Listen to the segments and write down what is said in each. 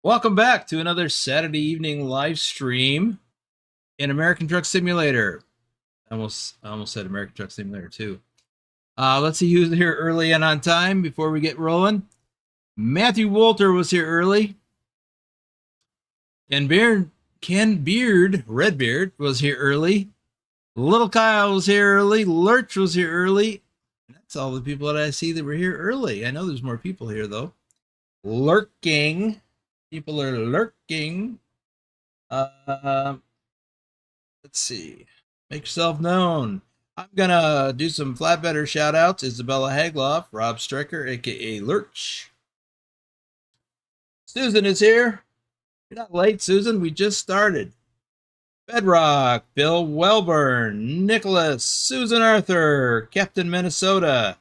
Welcome back to another Saturday evening live stream in American Truck Simulator. I almost said American Truck Simulator 2. Let's see who's here early and on time before we get rolling. Matthew Wolter was here early. And Redbeard was here early. Little Kyle was here early. Lurch was here early. That's all the people that I see that were here early. I know there's more people here, though. Lurking. People are lurking. Let's see. Make yourself known. I'm gonna do some flatbedder shout outs. Isabella Hagloff, Rob Strecker, aka Lurch. Susan is here. You're not late, Susan. We just started. Bedrock, Bill Welburn, Nicholas, Susan Arthur, Captain Minnesota,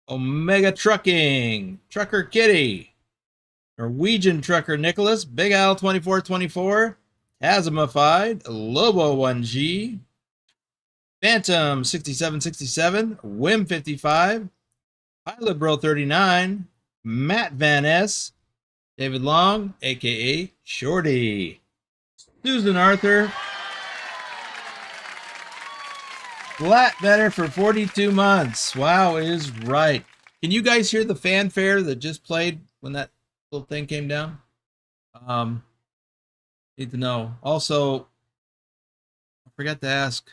Omega Trucking, Trucker Kitty, Norwegian Trucker Nicholas, Big Al 2424, Hasmified, Lobo 1G, Phantom 6767, Wim 55, Pilot Bro 39, Matt Van S, David Long, aka Shorty, Susan Arthur, Flatbedder for 42 months. Wow is right. Can you guys hear the fanfare that just played when that little thing came down? Need to know. Also, I forgot to ask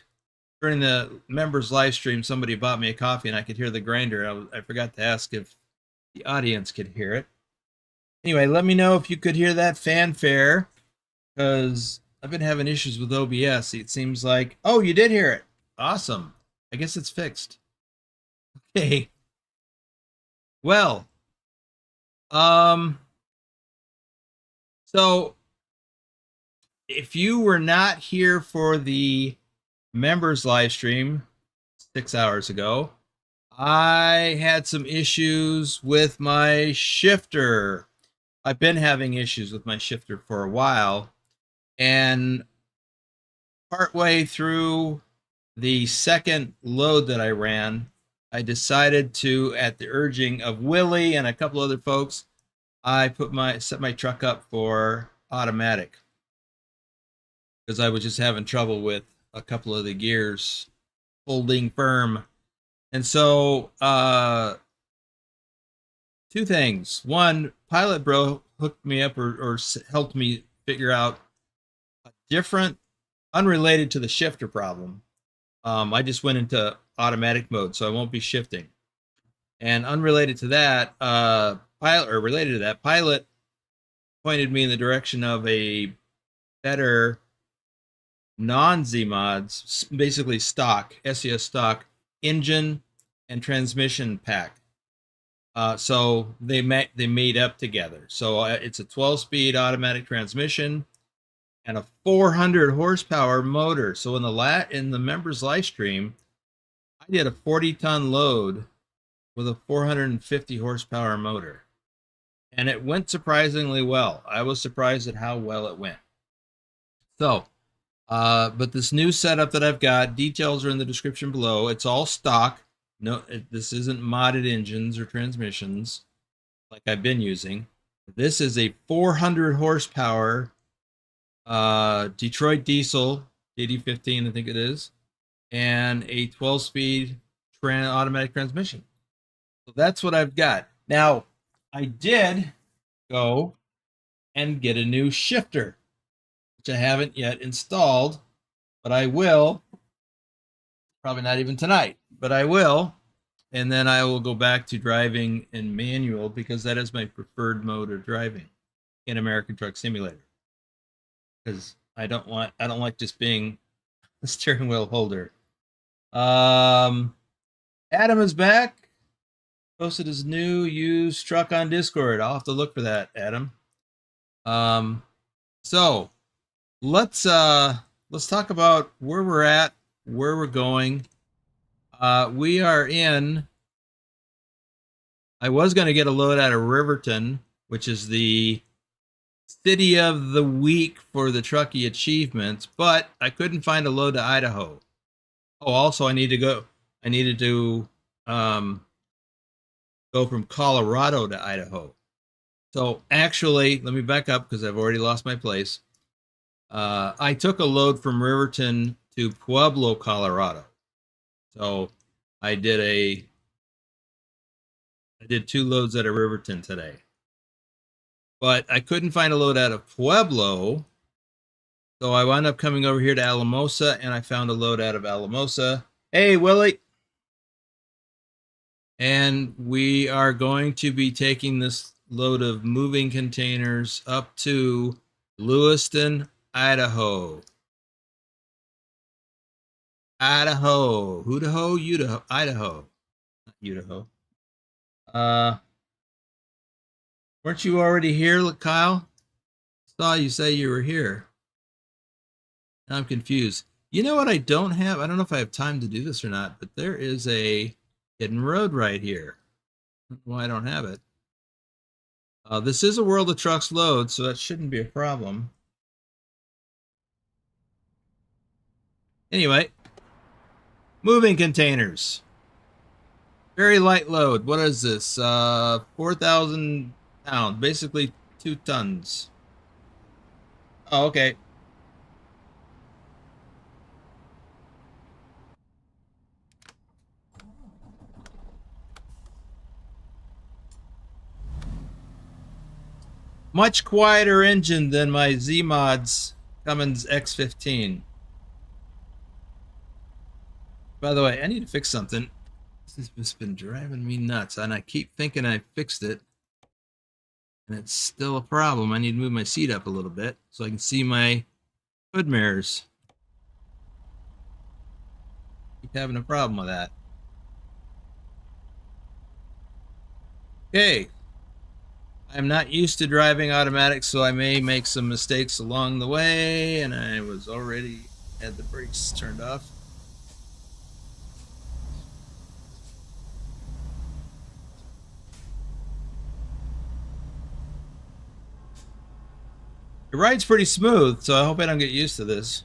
during the members live stream, somebody bought me a coffee and I could hear the grinder. I forgot to ask if the audience could hear it. Anyway, let me know if you could hear that fanfare, because I've been having issues with OBS. It seems like, oh, you did hear it. Awesome. I guess it's fixed. Okay. Well, so if you were not here for the members live stream 6 hours ago, I had some issues with my shifter. I've been having issues with my shifter for a while, and partway through the second load that I ran, I decided to, at the urging of Willie and a couple other folks, I set my truck up for automatic, because I was just having trouble with a couple of the gears holding firm. And so, two things. One, Pilot Bro hooked me up or helped me figure out a different, unrelated to the shifter problem. I just went into automatic mode, so I won't be shifting. And unrelated to that, related to that, Pilot pointed me in the direction of a better non-Z-Mods, basically stock, SES stock, engine and transmission pack. So they made up together. So it's a 12-speed automatic transmission and a 400 horsepower motor. So in the members live stream, I did a 40-ton load with a 450 horsepower motor, and it went surprisingly well. I was surprised at how well it went. So, but this new setup that I've got, details are in the description below. It's all stock. No, this isn't modded engines or transmissions like I've been using. This is a 400 horsepower Detroit diesel DT15, I think it is, and a 12-speed automatic transmission. So that's what I've got. Now, I did go and get a new shifter, which I haven't yet installed, but I will. Probably not even tonight, but I will. And then I will go back to driving in manual, because that is my preferred mode of driving in American Truck Simulator. Because I don't like just being a steering wheel holder. Adam is back. Posted his new used truck on Discord. I'll have to look for that, Adam. So let's talk about where we're at, where we're going. We are in. I was going to get a load out of Riverton, which is the city of the week for the Trucky achievements, but I couldn't find a load to Idaho. Oh, also I needed to go from Colorado to Idaho. So actually, let me back up because I've already lost my place. I took a load from Riverton to Pueblo, Colorado. So I did 2 loads out of Riverton today. But I couldn't find a load out of Pueblo, so I wound up coming over here to Alamosa, and I found a load out of Alamosa. Hey, Willie! And we are going to be taking this load of moving containers up to Lewiston, Idaho. Idaho. Idaho. Idaho. Not Idaho. Weren't you already here, Kyle? Saw you say you were here. Now I'm confused. You know what I don't have? I don't know if I have time to do this or not, but there is a hidden road right here. I don't know why I don't have it. This is a World of Trucks load, so that shouldn't be a problem. Anyway, moving containers. Very light load. What is this? 4,000 pounds, basically 2 tons. Oh, okay. Much quieter engine than my Z-Mods Cummins X15. By the way, I need to fix something. This has been driving me nuts, and I keep thinking I fixed it, and it's still a problem. I need to move my seat up a little bit so I can see my hood mirrors. Keep having a problem with that. Okay. I'm not used to driving automatic, so I may make some mistakes along the way, and I was already had the brakes turned off. The ride's pretty smooth, so I hope I don't get used to this.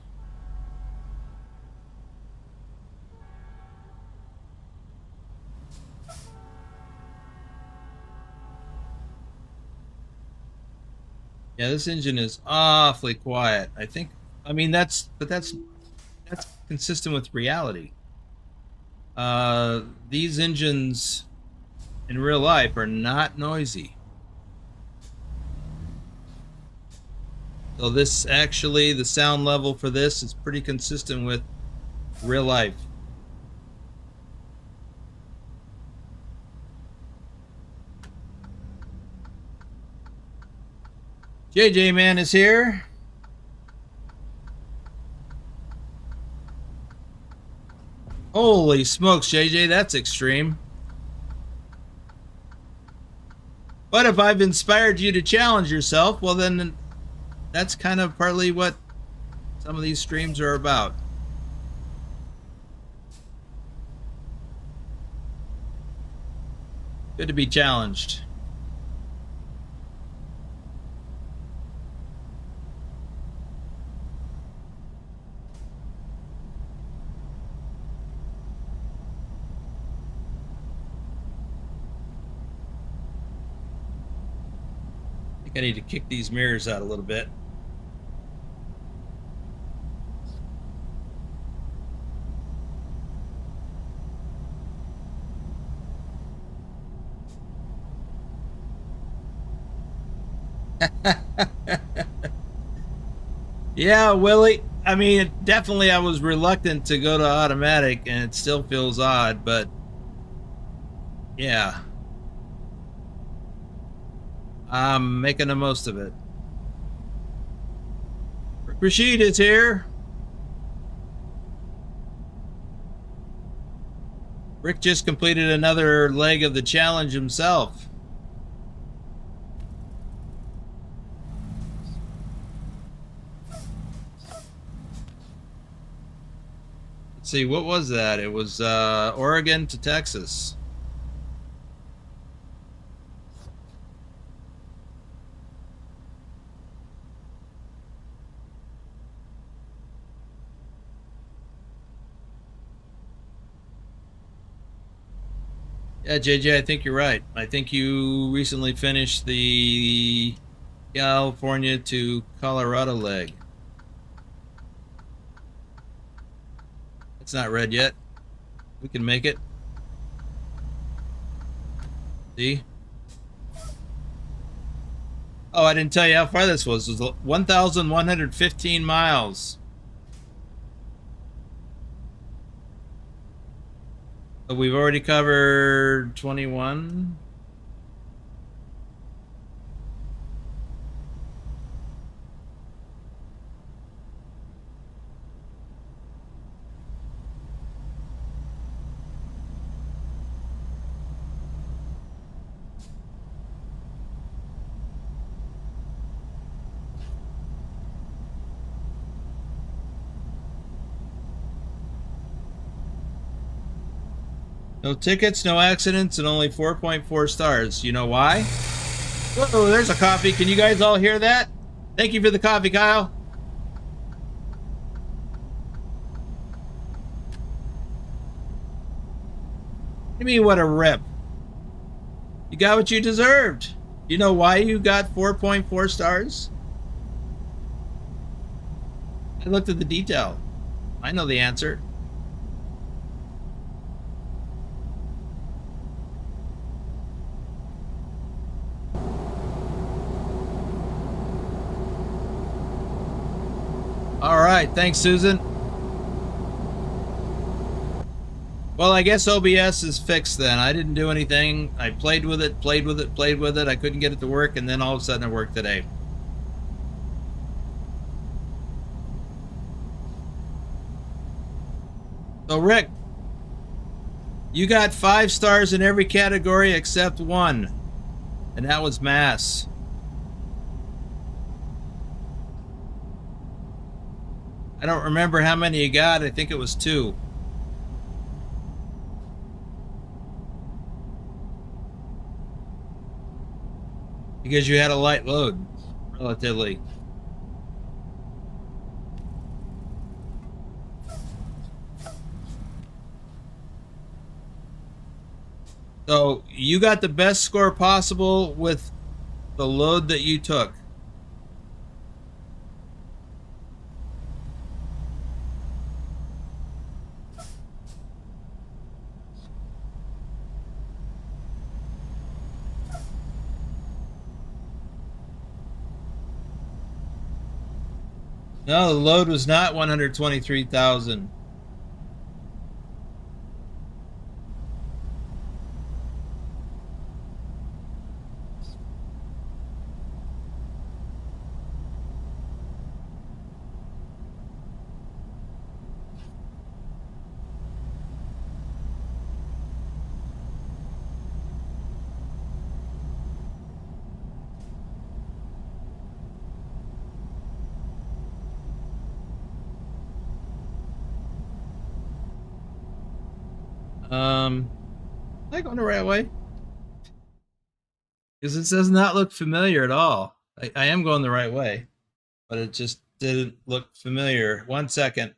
Yeah, this engine is awfully quiet. I mean, that's consistent with reality. These engines in real life are not noisy. So this actually, the sound level for this is pretty consistent with real life. JJ Man is here. Holy smokes, JJ, that's extreme. But if I've inspired you to challenge yourself, well then that's kind of partly what some of these streams are about. Good to be challenged. I think I need to kick these mirrors out a little bit. Yeah, Willie. I mean, definitely I was reluctant to go to automatic, and it still feels odd, but yeah. I'm making the most of it. Rashid is here. Rick just completed another leg of the challenge himself. Let's see, what was that? It was Oregon to Texas. Yeah, JJ, I think you're right. I think you recently finished the California to Colorado leg. It's not red yet. We can make it. See? Oh, I didn't tell you how far this was. It was 1,115 miles. So we've already covered 21. No tickets, no accidents, and only 4.4 stars. You know why? Whoa, there's a coffee. Can you guys all hear that? Thank you for the coffee, Kyle. What do you mean, what a rip? You got what you deserved. You know why you got 4.4 stars? I looked at the detail. I know the answer. All right, thanks, Susan. Well, I guess OBS is fixed then. I didn't do anything. I played with it, played with it, played with it. I couldn't get it to work, and then all of a sudden it worked today. So, Rick, you got 5 stars in every category except one, and that was mass. I don't remember how many you got. I think it was 2. Because you had a light load, relatively. So you got the best score possible with the load that you took. No, the load was not 123,000. Am I going the right way? Because it does not look familiar at all. I am going the right way, but it just didn't look familiar. 1 second.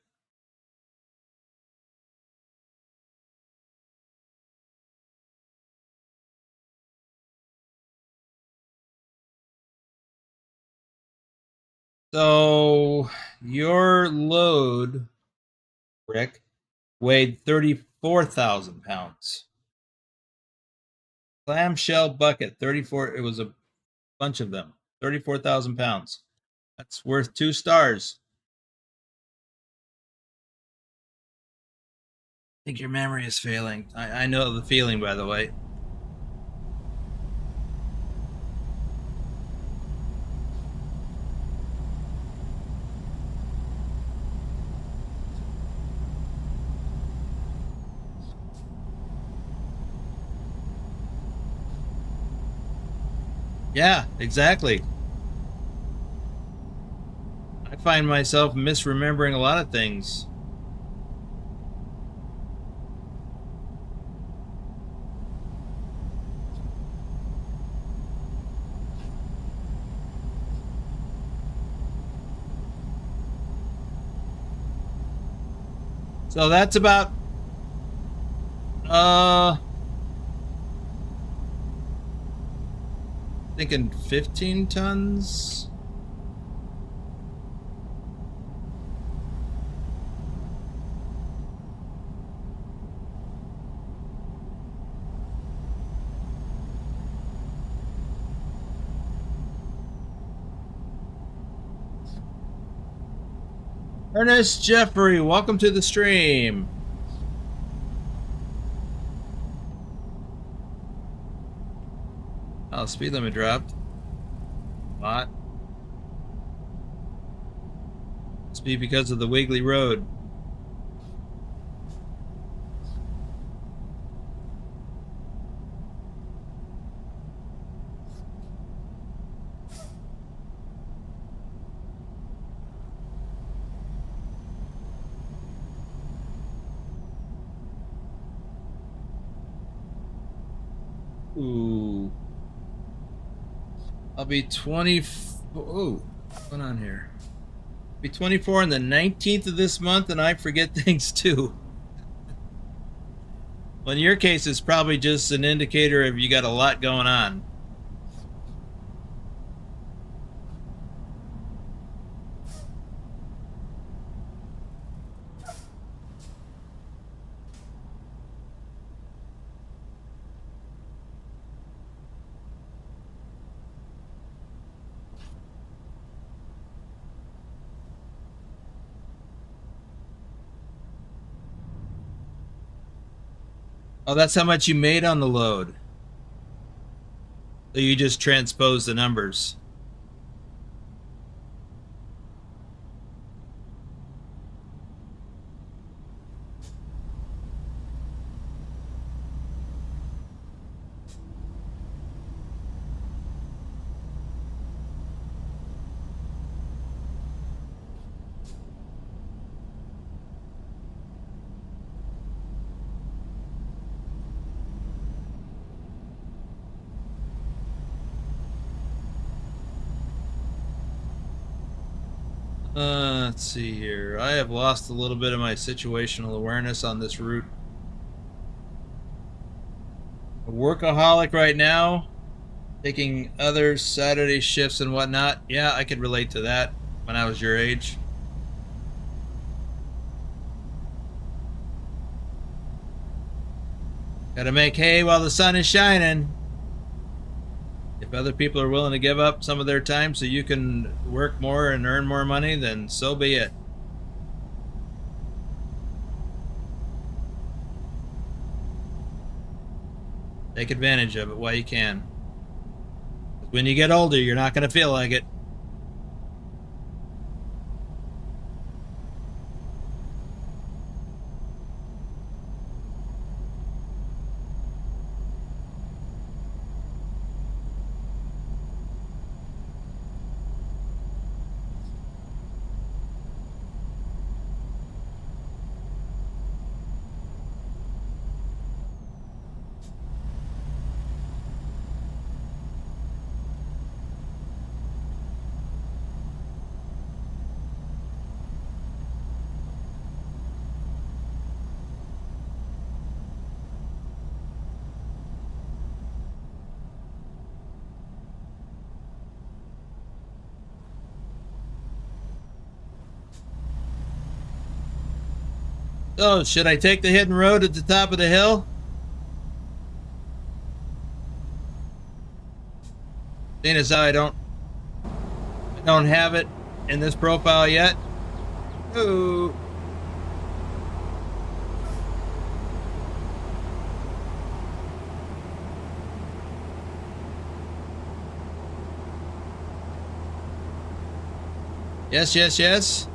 So your load, Rick, weighed 34,000 pounds. Clamshell bucket, 34. It was a bunch of them. 34,000 pounds. That's worth 2 stars. I think your memory is failing. I know the feeling, by the way. Yeah, exactly. I find myself misremembering a lot of things. So that's about thinking 15 tons. Ernest Jeffrey, welcome to the stream. Oh, speed limit dropped. A lot. Must be because of the wiggly road. I'll be 20. Oh, what's going on here? I'll be 24 on the 19th of this month, and I forget things too. Well, in your case, it's probably just an indicator of you got a lot going on. Oh, that's how much you made on the load. So you just transpose the numbers. Let's see here. I have lost a little bit of my situational awareness on this route. A workaholic right now, taking other Saturday shifts and whatnot. Yeah, I could relate to that when I was your age. Gotta make hay while the sun is shining. If other people are willing to give up some of their time so you can work more and earn more money, then so be it. Take advantage of it while you can. When you get older, you're not going to feel like it. So, should I take the hidden road at the top of the hill? Seeing as how I don't have it in this profile yet. Ooh. Yes, yes, yes.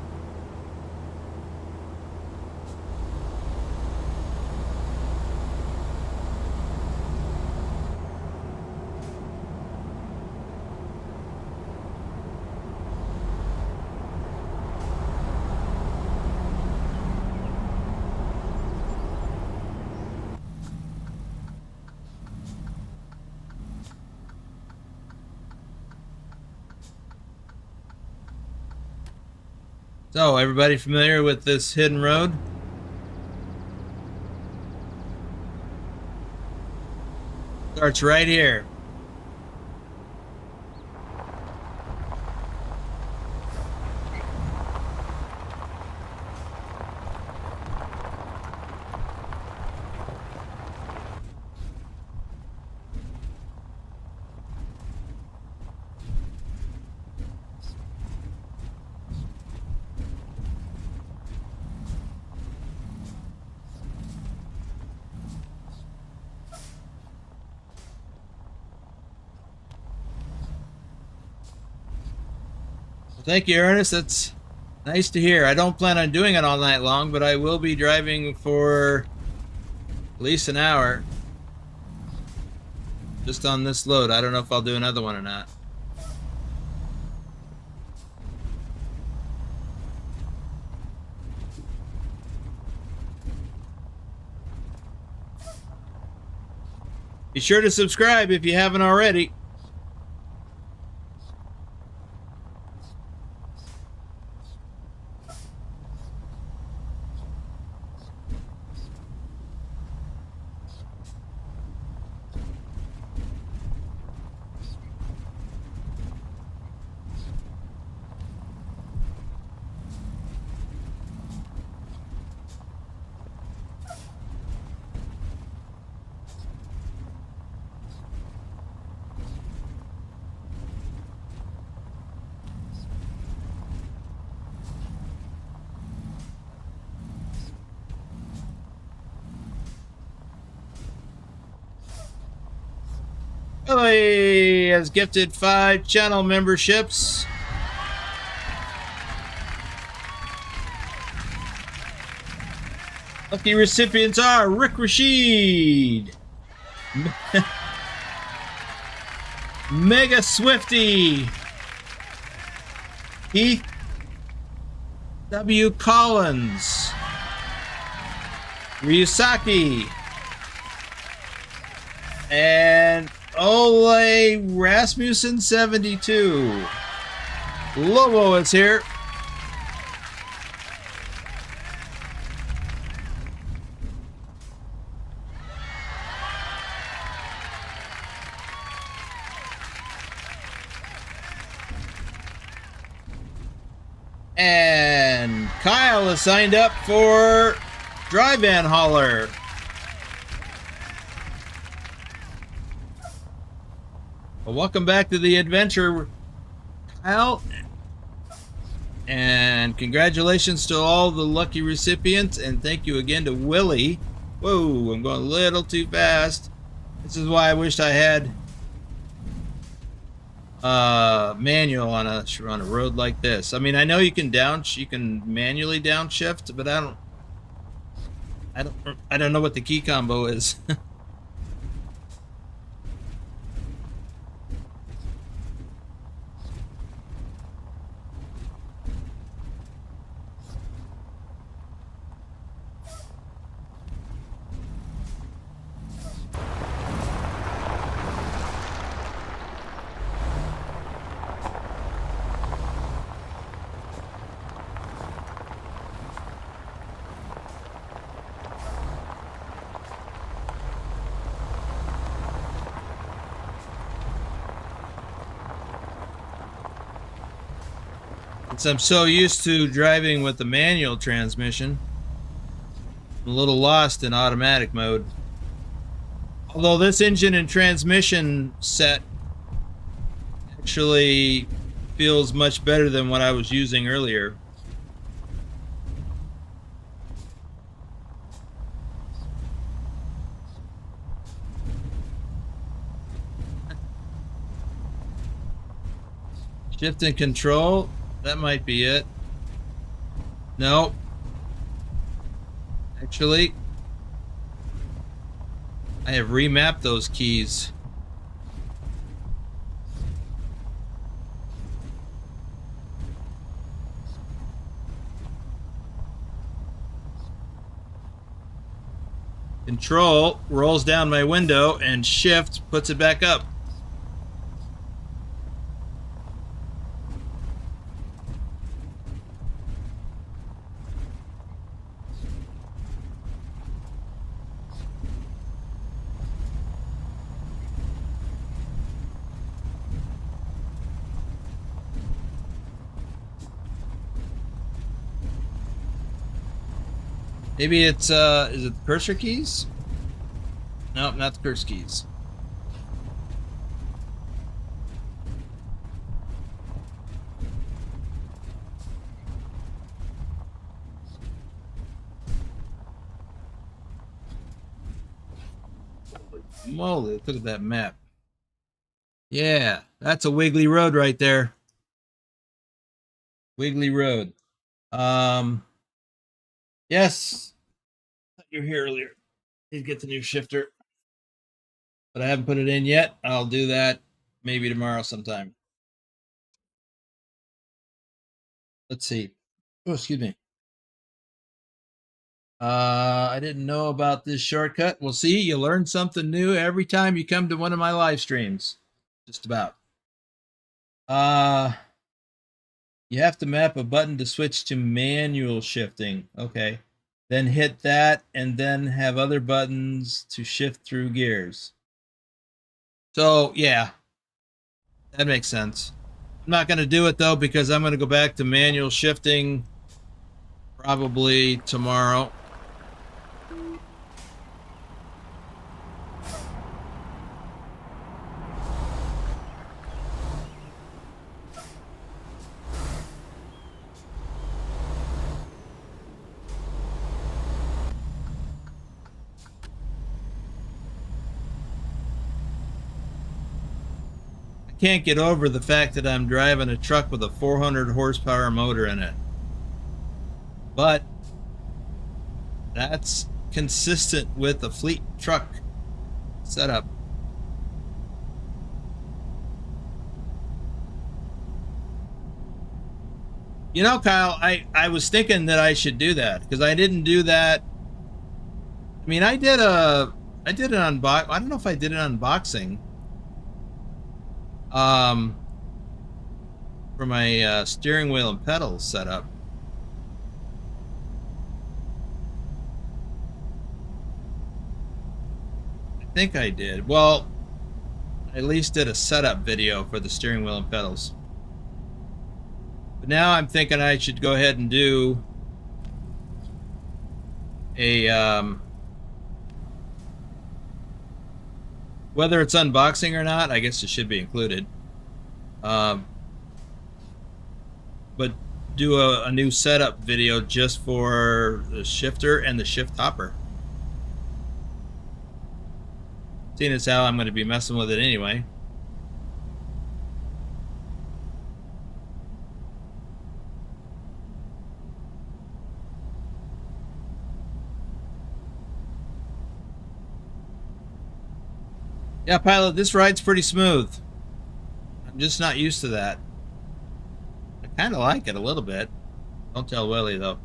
So, everybody familiar with this hidden road? Starts right here. Thank you, Ernest. That's nice to hear. I don't plan on doing it all night long, but I will be driving for at least an hour. Just on this load. I don't know if I'll do another one or not. Be sure to subscribe if you haven't already. Lily has gifted 5 channel memberships. Lucky recipients are Rick Rashid, Mega Swifty, Heath W. Collins, Ryusaki, and Ole Rasmussen 72. Lobo is here. And Kyle is signed up for Dry Van Hauler. Well, welcome back to the adventure, Kyle. And congratulations to all the lucky recipients. And thank you again to Willie. Whoa, I'm going a little too fast. This is why I wished I had manual on a road like this. I mean, I know you can manually downshift, but I don't know what the key combo is. Since I'm so used to driving with the manual transmission, I'm a little lost in automatic mode. Although this engine and transmission set actually feels much better than what I was using earlier. Shift and control. That might be it. No. Actually, I have remapped those keys. Control rolls down my window and shift puts it back up. Maybe it's, is it the cursor keys? Nope, not the cursor keys. Holy moly, look at that map. Yeah, that's a wiggly road right there. Wiggly road. Yes. You were here earlier. Need to get the new shifter. But I haven't put it in yet. I'll do that maybe tomorrow sometime. Let's see. Oh, excuse me. I didn't know about this shortcut. We'll see. You learn something new every time you come to one of my live streams. Just about. You have to map a button to switch to manual shifting. Okay. Then hit that and then have other buttons to shift through gears. So, yeah. That makes sense. I'm not going to do it, though, because I'm going to go back to manual shifting probably tomorrow. can't get over the fact that I'm driving a truck with a 400 horsepower motor in it. But that's consistent with the fleet truck setup. You know, Kyle, I was thinking that I should do that because I didn't do that. I mean, I did an unbox. I don't know if I did an unboxing. For my steering wheel and pedals setup. I think I did. Well, I at least did a setup video for the steering wheel and pedals. But now I'm thinking I should go ahead and do a whether it's unboxing or not, I guess it should be included. But do a new setup video just for the shifter and the shift hopper. Seeing as how I'm going to be messing with it anyway. Yeah, pilot, this ride's pretty smooth. I'm just not used to that. I kind of like it a little bit. Don't tell Willie, though.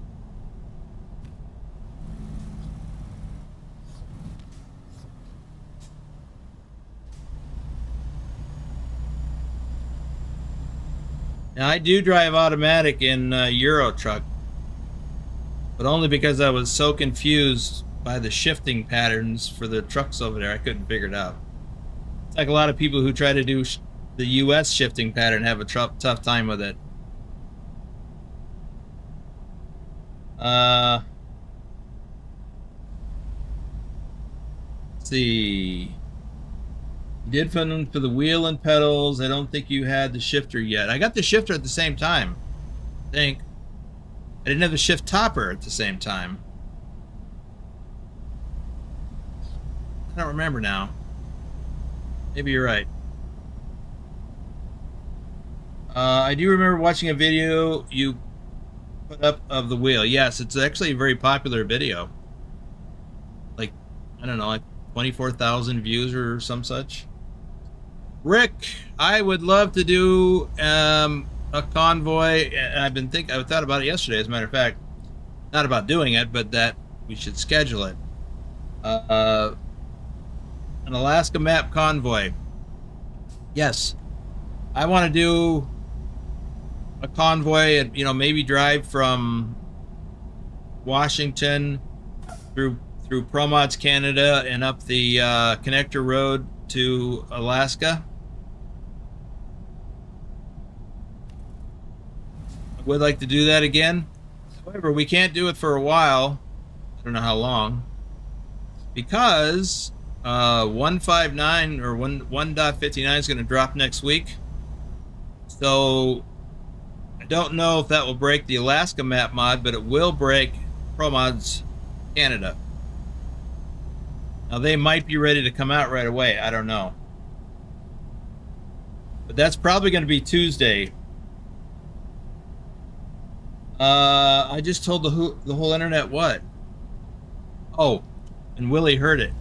Now, I do drive automatic in Euro Truck, but only because I was so confused by the shifting patterns for the trucks over there, I couldn't figure it out. It's like a lot of people who try to do the U.S. shifting pattern have a tough time with it. Let's see. You did fun for the wheel and pedals. I don't think you had the shifter yet. I got the shifter at the same time, I think. I didn't have the shift topper at the same time. I don't remember now. Maybe you're right. I do remember watching a video you put up of the wheel. Yes, it's actually a very popular video. Like, I don't know, like 24,000 views or some such. Rick, I would love to do a convoy. I thought about it yesterday, as a matter of fact. Not about doing it, but that we should schedule it. An Alaska map convoy. Yes, I want to do a convoy and, you know, maybe drive from Washington through ProMods Canada and up the connector road to Alaska. I would like to do that again. However, we can't do it for a while. I don't know how long, because 1.59 or 1.59 is going to drop next week. So I don't know if that will break the Alaska map mod, but it will break ProMods Canada. Now they might be ready to come out right away. I don't know. But that's probably going to be Tuesday. I just told the whole internet what? Oh, and Willie heard it.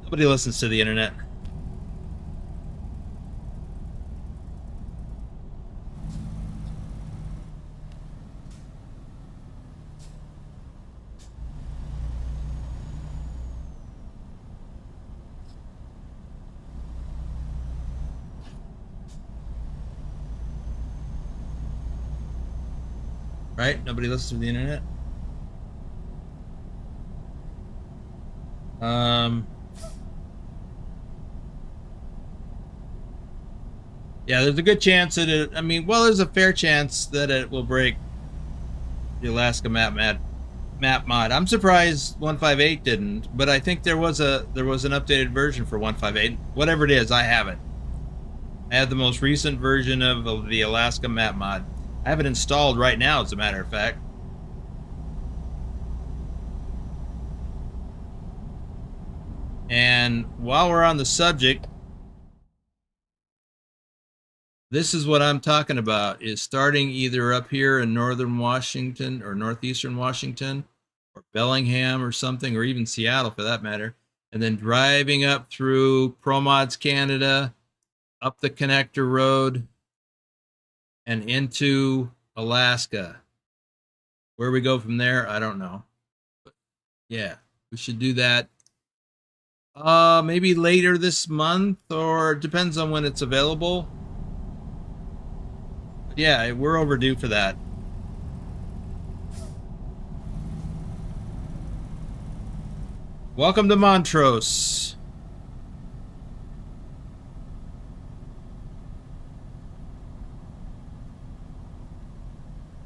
Nobody listens to the internet. Right? Nobody listens to the internet. Yeah, there's a good chance that it, I mean, well, there's a fair chance that it will break the Alaska map mod. I'm surprised 158 didn't, but I think there was an updated version for 158. Whatever it is, I have it. I have the most recent version of the Alaska map mod. I have it installed right now, as a matter of fact. And while we're on the subject, this is what I'm talking about, is starting either up here in northern Washington or northeastern Washington or Bellingham or something, or even Seattle for that matter, and then driving up through ProMods Canada, up the connector road, and into Alaska. Where we go from there, I don't know. But yeah, we should do that. Maybe later this month, or it depends on when it's available. But yeah, we're overdue for that. Welcome to Montrose.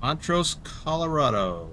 Montrose, Colorado.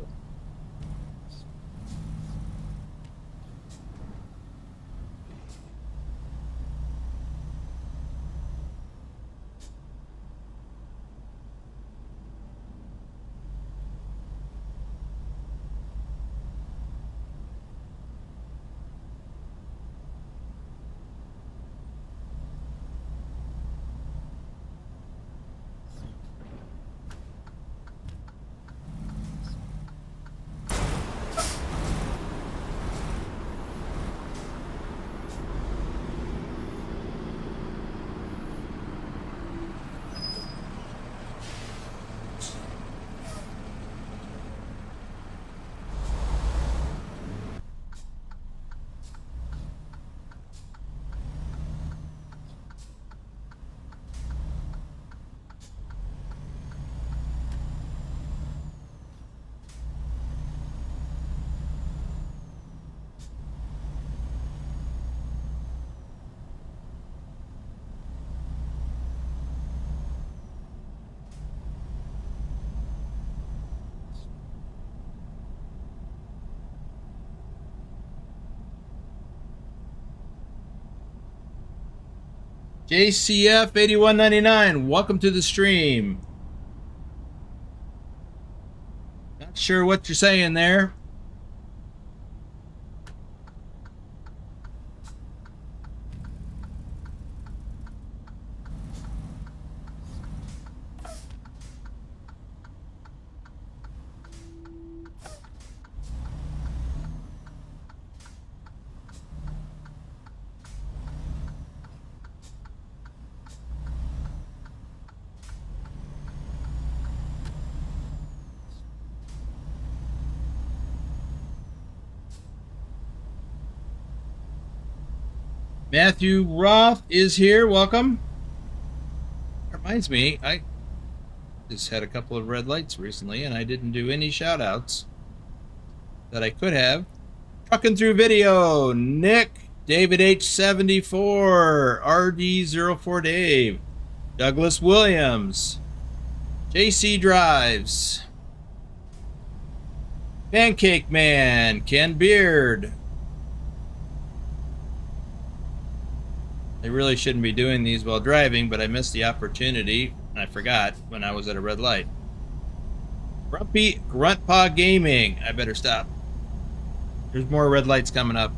JCF 8199, welcome to the stream. Not sure what you're saying there. Matthew Roth is here. Welcome. Reminds me, I just had a couple of red lights recently and I didn't do any shout outs that I could have. Trucking through video, Nick, David H74, RD04 Dave, Douglas Williams, JC Drives, Pancake Man, Ken Beard. I really shouldn't be doing these while driving, but I missed the opportunity. I forgot when I was at a red light. Grumpy Gruntpaw Gaming. I better stop. There's more red lights coming up.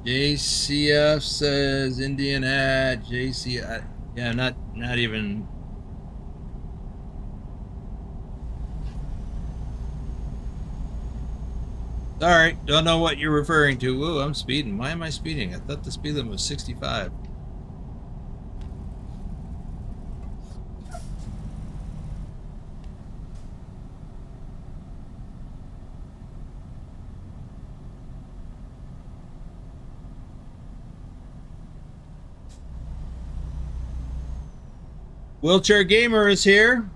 JCF says Indian hat. JC, yeah, not even. Sorry, don't know what you're referring to. Whoa, I'm speeding. Why am I speeding? I thought the speed limit was 65. Wheelchair Gamer is here.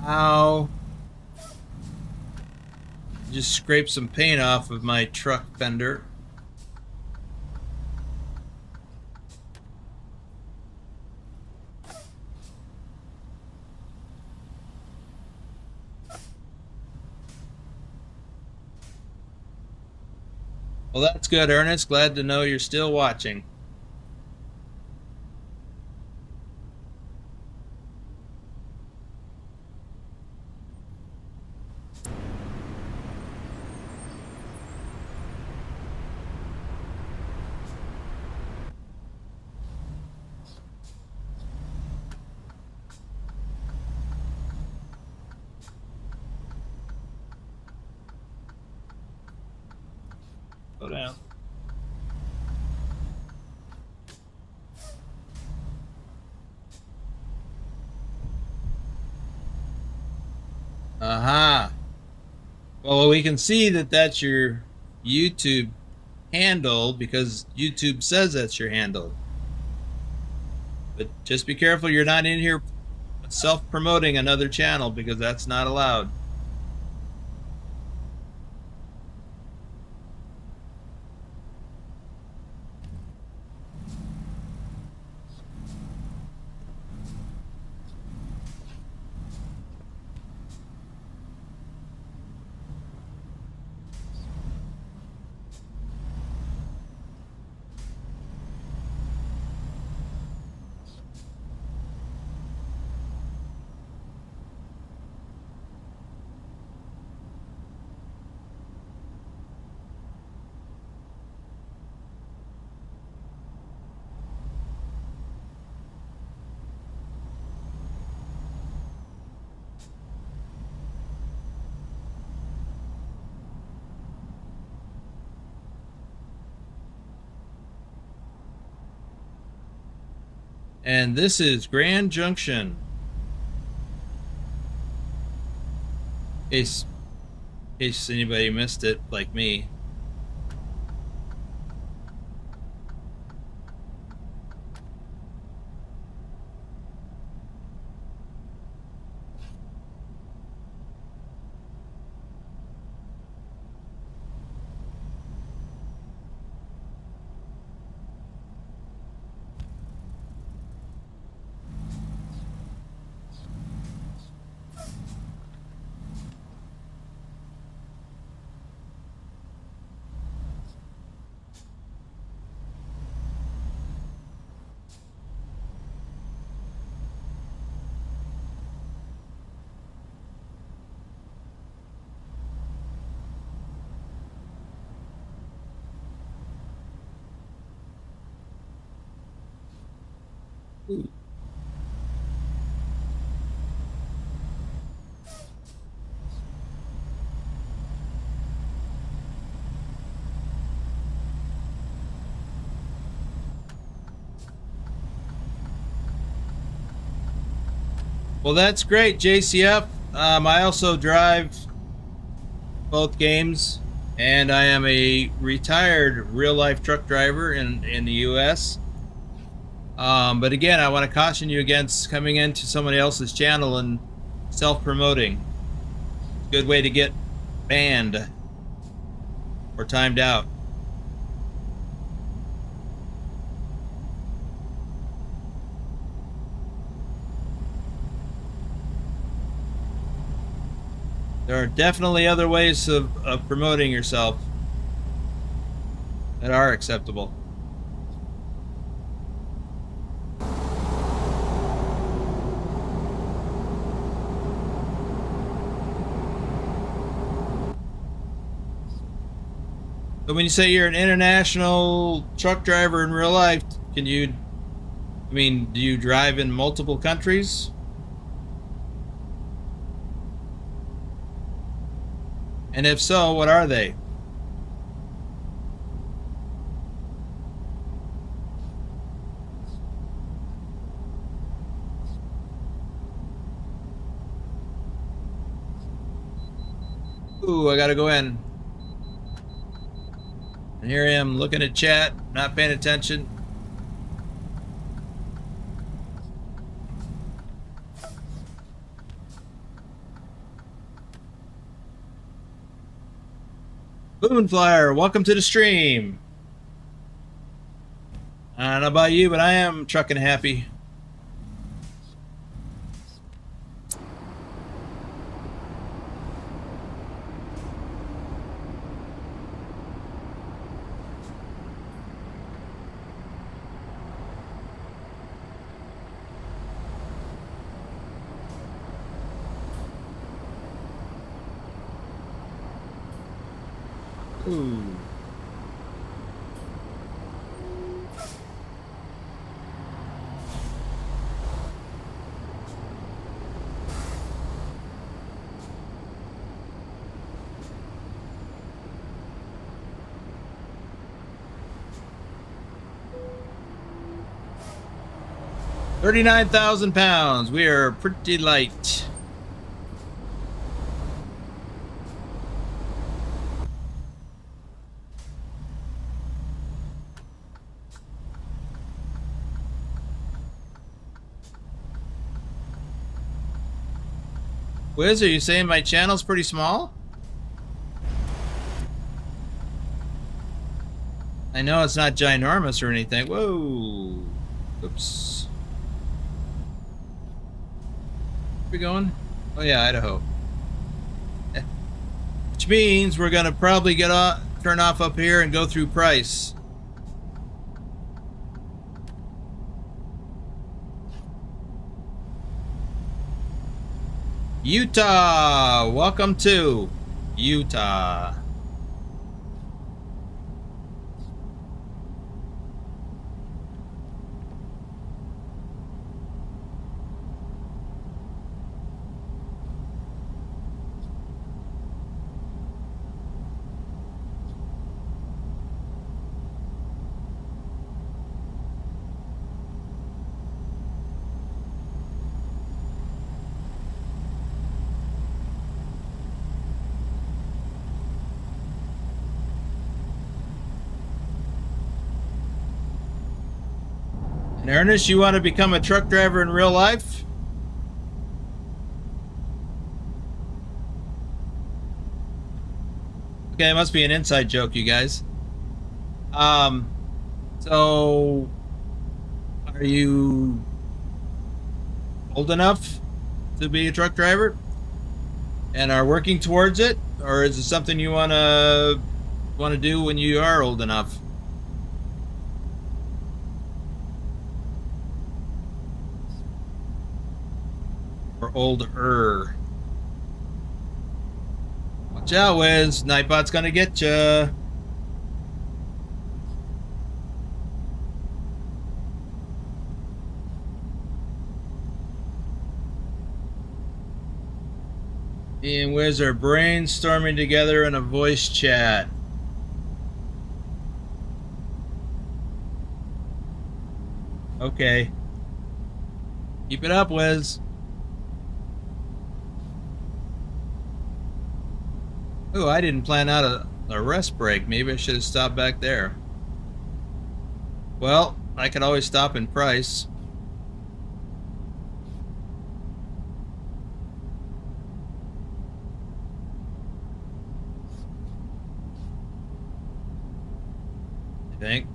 Ow. Just scraped some paint off of my truck fender. Well, that's good, Ernest. Glad to know you're still watching. Slow down. Aha. Well, we can see that that's your YouTube handle because YouTube says that's your handle. But just be careful you're not in here self-promoting another channel because that's not allowed. And this is Grand Junction. In case anybody missed it, like me. Ooh. Well, that's great, JCF. I also drive both games, and I am a retired real-life truck driver in the U.S. But again, I want to caution you against coming into somebody else's channel and self-promoting. It's a good way to get banned or timed out. There are definitely other ways of promoting yourself that are acceptable. So when you say you're an international truck driver in real life, do you drive in multiple countries? And if so, what are they? Ooh, I gotta go in. And here I am looking at chat, not paying attention. Moonflyer, welcome to the stream. I don't know about you, but I am trucking happy. Ooh. £39,000. We are pretty light. Wiz, are you saying my channel's pretty small? I know it's not ginormous or anything. Whoa. Oops. Where we going? Oh yeah, Idaho. Which means we're gonna probably turn off up here and go through Price. Utah, welcome to Utah. And Ernest, you want to become a truck driver in real life? Okay, it must be an inside joke, you guys. So are you old enough to be a truck driver and are working towards it, or is it something you want to do when you are old enough? Or older? Watch out, Wiz. Nightbot's gonna get ya. Me and Wiz are brainstorming together in a voice chat. Okay. Keep it up, Wiz. Oh, I didn't plan out a rest break. Maybe I should have stopped back there. Well, I could always stop in Price. I think.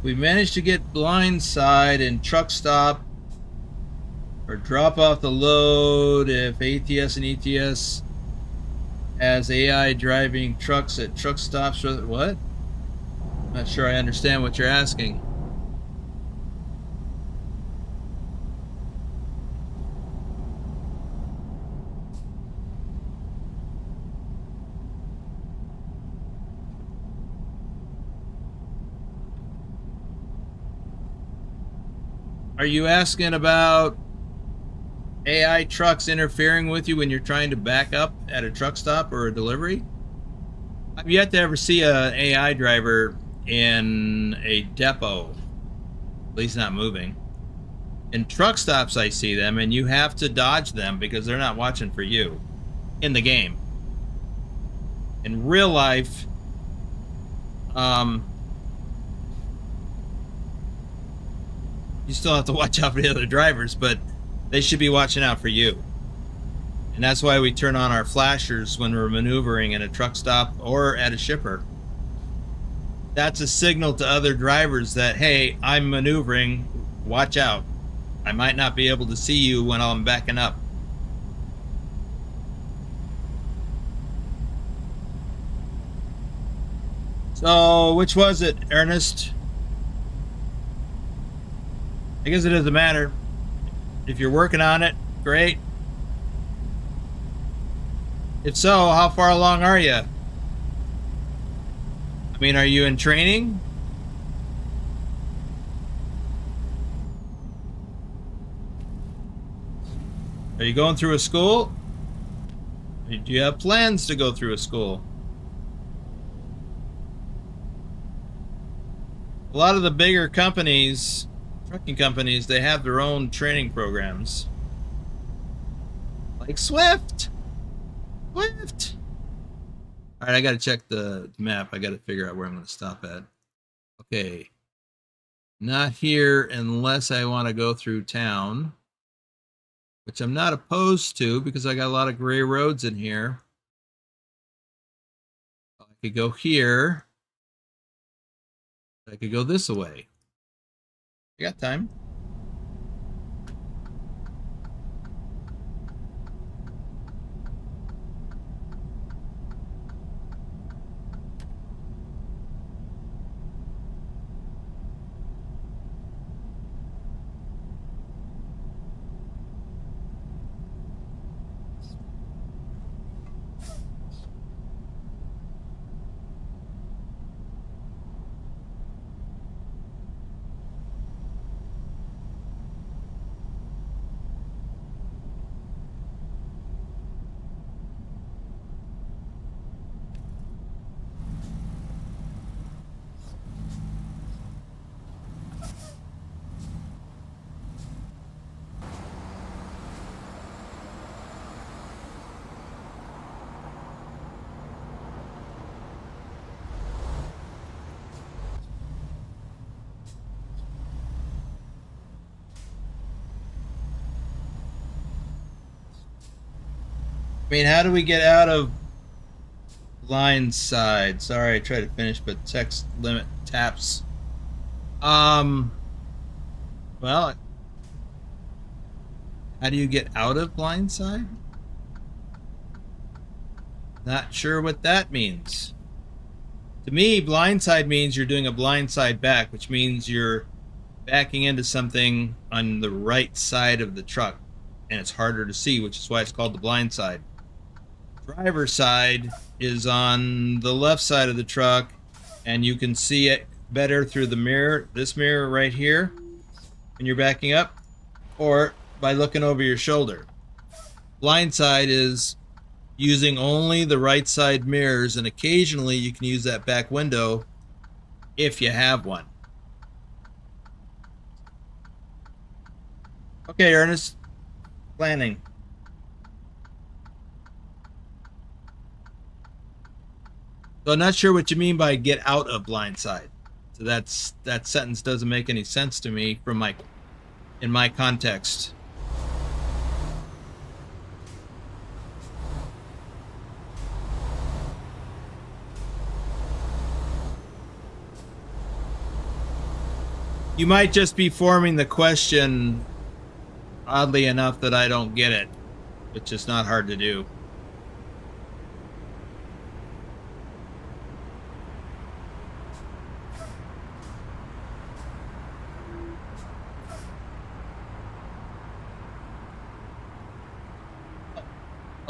We managed to get blindside and truck stop or drop off the load if ATS and ETS has AI driving trucks at truck stops. What? Not sure I understand what you're asking. Are you asking about AI trucks interfering with you when you're trying to back up at a truck stop or a delivery? I've yet to ever see an AI driver in a depot, at least not moving. In truck stops, I see them, and you have to dodge them because they're not watching for you in the game. In real life, you still have to watch out for the other drivers, but they should be watching out for you. And that's why we turn on our flashers when we're maneuvering in a truck stop or at a shipper. That's a signal to other drivers that, hey, I'm maneuvering, watch out. I might not be able to see you when I'm backing up. So, which was it, Ernest? I guess it doesn't matter. If you're working on it, great. If so, how far along are you? I mean, are you in training? Are you going through a school? Do you have plans to go through a school? A lot of the bigger companies, trucking companies, they have their own training programs. Like Swift! Swift! Alright, I gotta check the map. I gotta figure out where I'm gonna stop at. Okay. Not here unless I want to go through town, which I'm not opposed to because I got a lot of gray roads in here. I could go here. I could go this way. I got time. I mean, how do we get out of line side? Sorry, I tried to finish, but text limit taps. Well, how do you get out of blind side? Not sure what that means. To me, blind side means you're doing a blind side back, which means you're backing into something on the right side of the truck, and it's harder to see, which is why it's called the blind side. Driver's side is on the left side of the truck, and you can see it better through the mirror, this mirror right here, when you're backing up, or by looking over your shoulder. Blind side is using only the right side mirrors, and occasionally you can use that back window if you have one. Okay, Ernest, planning. So I'm not sure what you mean by get out of blind side. So that sentence doesn't make any sense to me from in my context. You might just be forming the question oddly enough that I don't get it, which is not hard to do.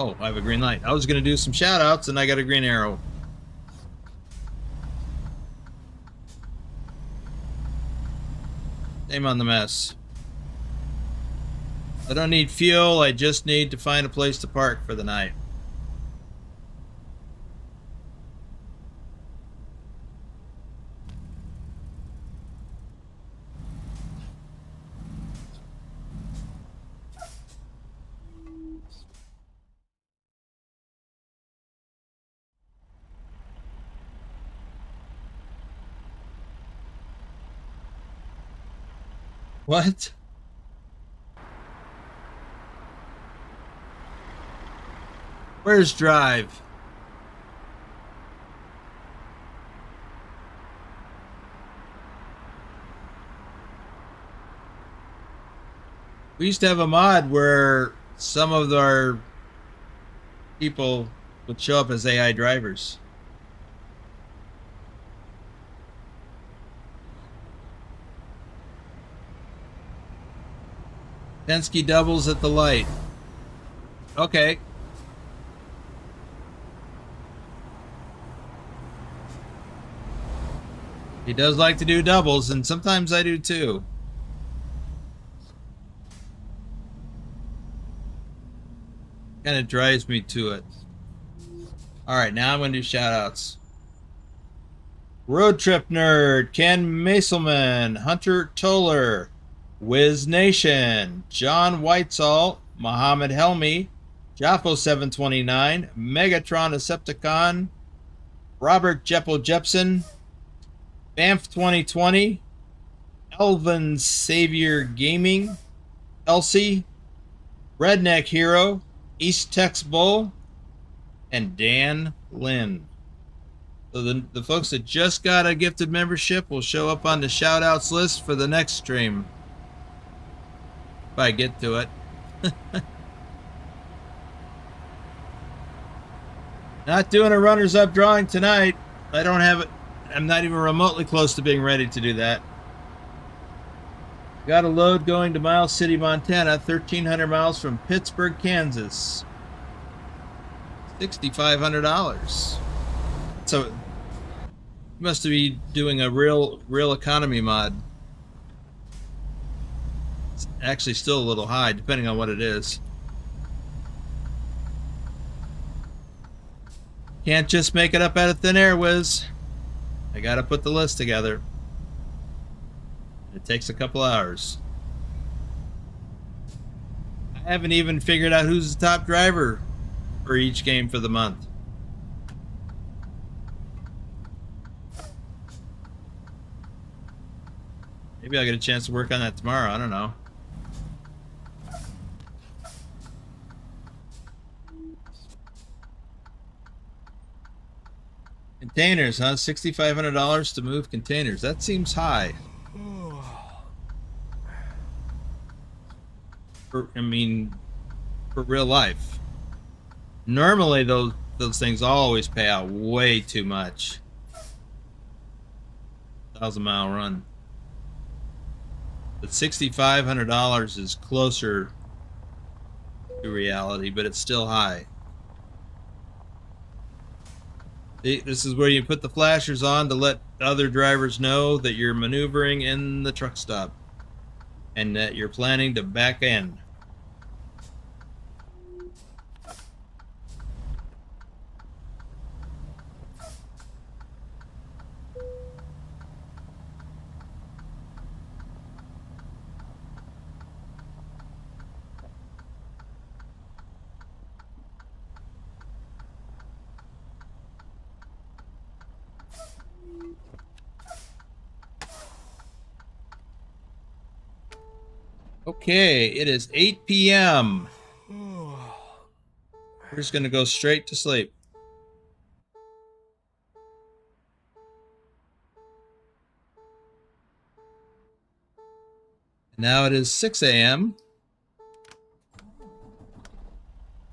Oh, I have a green light. I was going to do some shout outs and I got a green arrow. Shame on the mess. I don't need fuel. I just need to find a place to park for the night. What? Where's Drive? We used to have a mod where some of our people would show up as AI drivers. Penske doubles at the light. Okay. He does like to do doubles, and sometimes I do too. Kind of drives me to it. Alright, now I'm going to do shout outs. Road Trip Nerd, Ken Maselman, Hunter Toller, Wiz Nation, John Whitesall, Muhammad Helmi, Jafo729, Megatron Decepticon, Robert Jeppel Jepson, Banff 2020, Elvin Savior Gaming, Elsie, Redneck Hero, East Tex Bull, and Dan Lynn. So the folks that just got a gifted membership will show up on the shout-outs list for the next stream. If I get to it. Not doing a runners-up drawing tonight. I don't have it. I'm not even remotely close to being ready to do that. Got a load going to Miles City, Montana, 1,300 miles from Pittsburgh, Kansas. $6,500. So you must be doing a real economy mod. It's actually still a little high, depending on what it is. Can't just make it up out of thin air, Wiz. I gotta put the list together. It takes a couple hours. I haven't even figured out who's the top driver for each game for the month. Maybe I'll get a chance to work on that tomorrow. I don't know. Containers, huh? $6,500 to move containers. That seems high. For real life. Normally, those things always pay out way too much. 1,000-mile run. But $6,500 is closer to reality, but it's still high. This is where you put the flashers on to let other drivers know that you're maneuvering in the truck stop and that you're planning to back in. Okay, it is 8 p.m. We're just going to go straight to sleep. Now it is 6 a.m.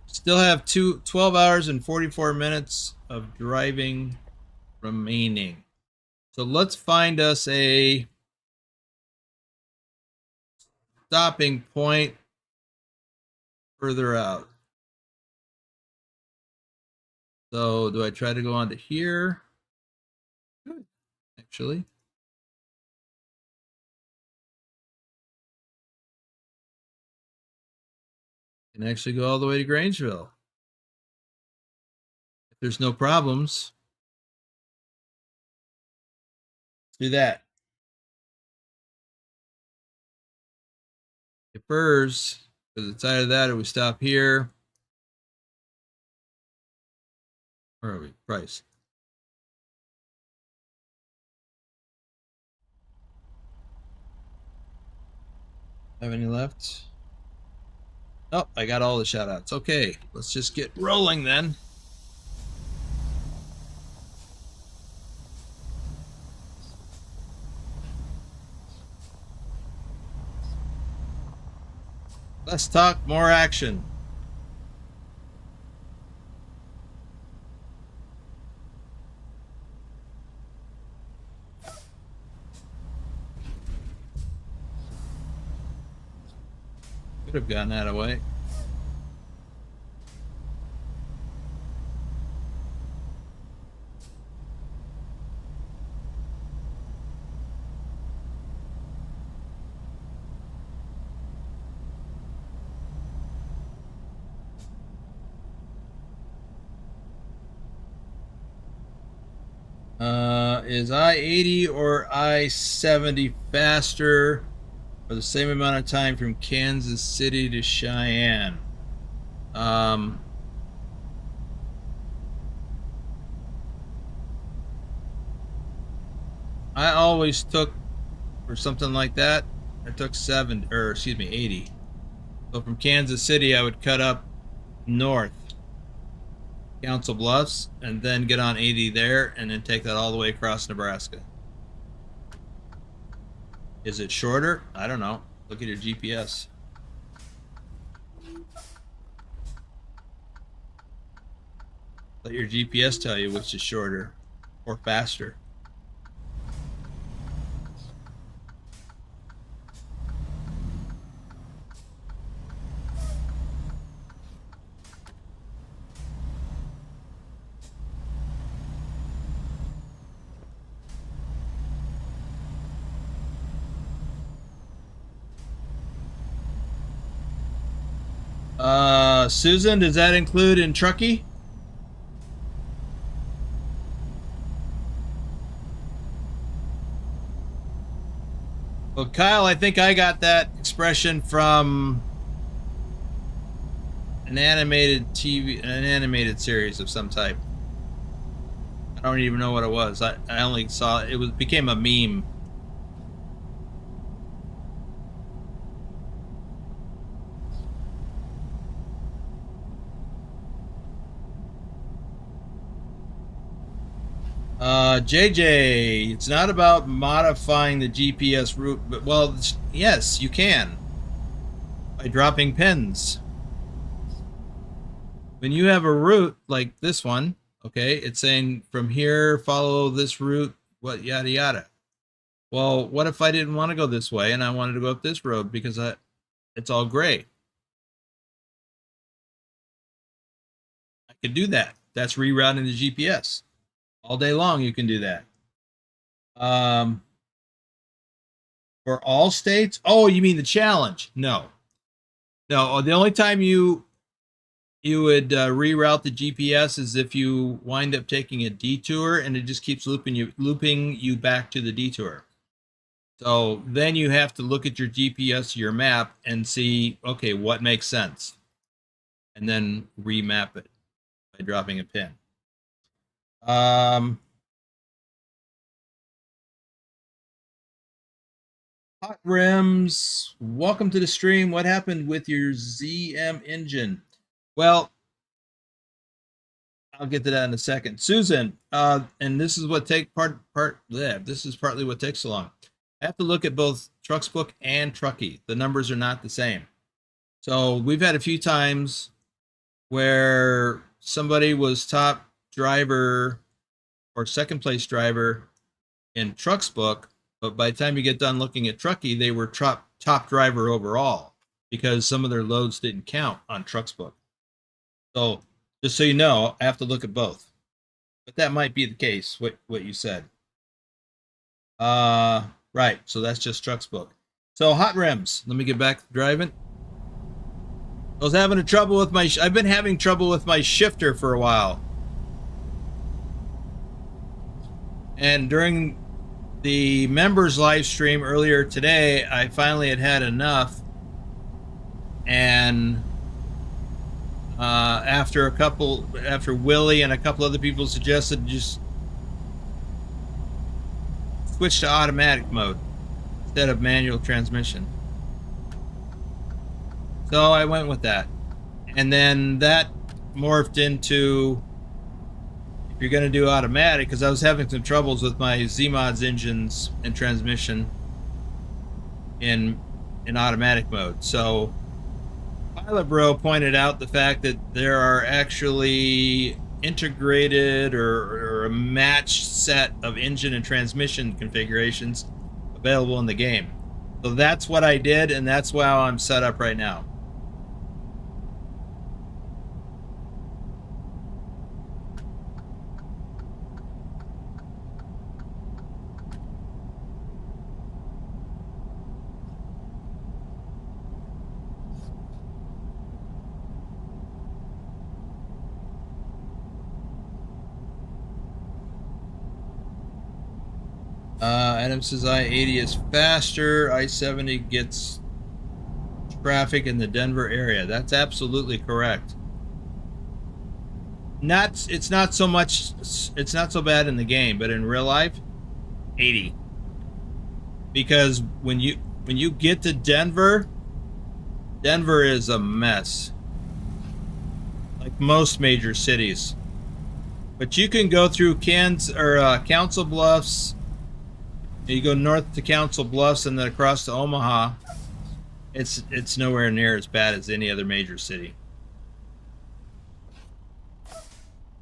Still have 12 hours and 44 minutes of driving remaining. So let's find us a stopping point further out. So do I try to go on to here? Good, actually. Can actually go all the way to Grangeville. If there's no problems, let's do that. Furs, because it's either that or we stop here. Where are we? Price. Have any left? Oh, I got all the shout outs. Okay, let's just get rolling then. Less talk, more action. Could have gotten that away. Is I-80 or I-70 faster for the same amount of time from Kansas City to Cheyenne? I always took, for something like that, I took 80. So from Kansas City, I would cut up north, Council Bluffs, and then get on 80 there, and then take that all the way across Nebraska. Is it shorter? I don't know. Look at your GPS. Let your GPS tell you which is shorter or faster. Susan, does that include in Trucky? Well, Kyle, I think I got that expression from an animated series of some type. I don't even know what it was. I only saw it became a meme. JJ, it's not about modifying the GPS route, but well, yes, you can by dropping pins. When you have a route like this one, okay, it's saying from here, follow this route, what yada yada. Well, what if I didn't want to go this way and I wanted to go up this road because it's all gray? I could do that. That's rerouting the GPS. All day long, you can do that. For all states? Oh, you mean the challenge? No. No, the only time you would reroute the GPS is if you wind up taking a detour and it just keeps looping you back to the detour. So then you have to look at your GPS, your map, and see, okay, what makes sense, and then remap it by dropping a pin. Hot rims, welcome to the stream. What happened with your ZM engine? Well, I'll get to that in a second. Susan, and this is what this is partly what takes so long. I have to look at both TrucksBook and Trucky. The numbers are not the same. So we've had a few times where somebody was top driver or second place driver in TrucksBook, but by the time you get done looking at Trucky, they were top driver overall because some of their loads didn't count on TrucksBook. So Just so you know, I have to look at both. But that might be the case, what you said. Right, so that's just TrucksBook. So hot rims. Let me get back to driving. I was having trouble with my... I've been having trouble with my shifter for a while. And during the members live stream earlier today, I finally had enough. And after Willie and a couple other people suggested, just switch to automatic mode instead of manual transmission. So I went with that. And then that morphed into, if you're going to do automatic, because I was having some troubles with my Z-Mods engines and transmission in automatic mode. So Pilot Bro pointed out the fact that there are actually integrated or a matched set of engine and transmission configurations available in the game. So that's what I did, and that's how I'm set up right now. Adam says I-80 is faster. I-70 gets traffic in the Denver area. That's absolutely correct. It's not so bad in the game, but in real life, 80. Because when you get to Denver is a mess. Like most major cities. But you can go through Council Bluffs. You go north to Council Bluffs and then across to Omaha. It's nowhere near as bad as any other major city.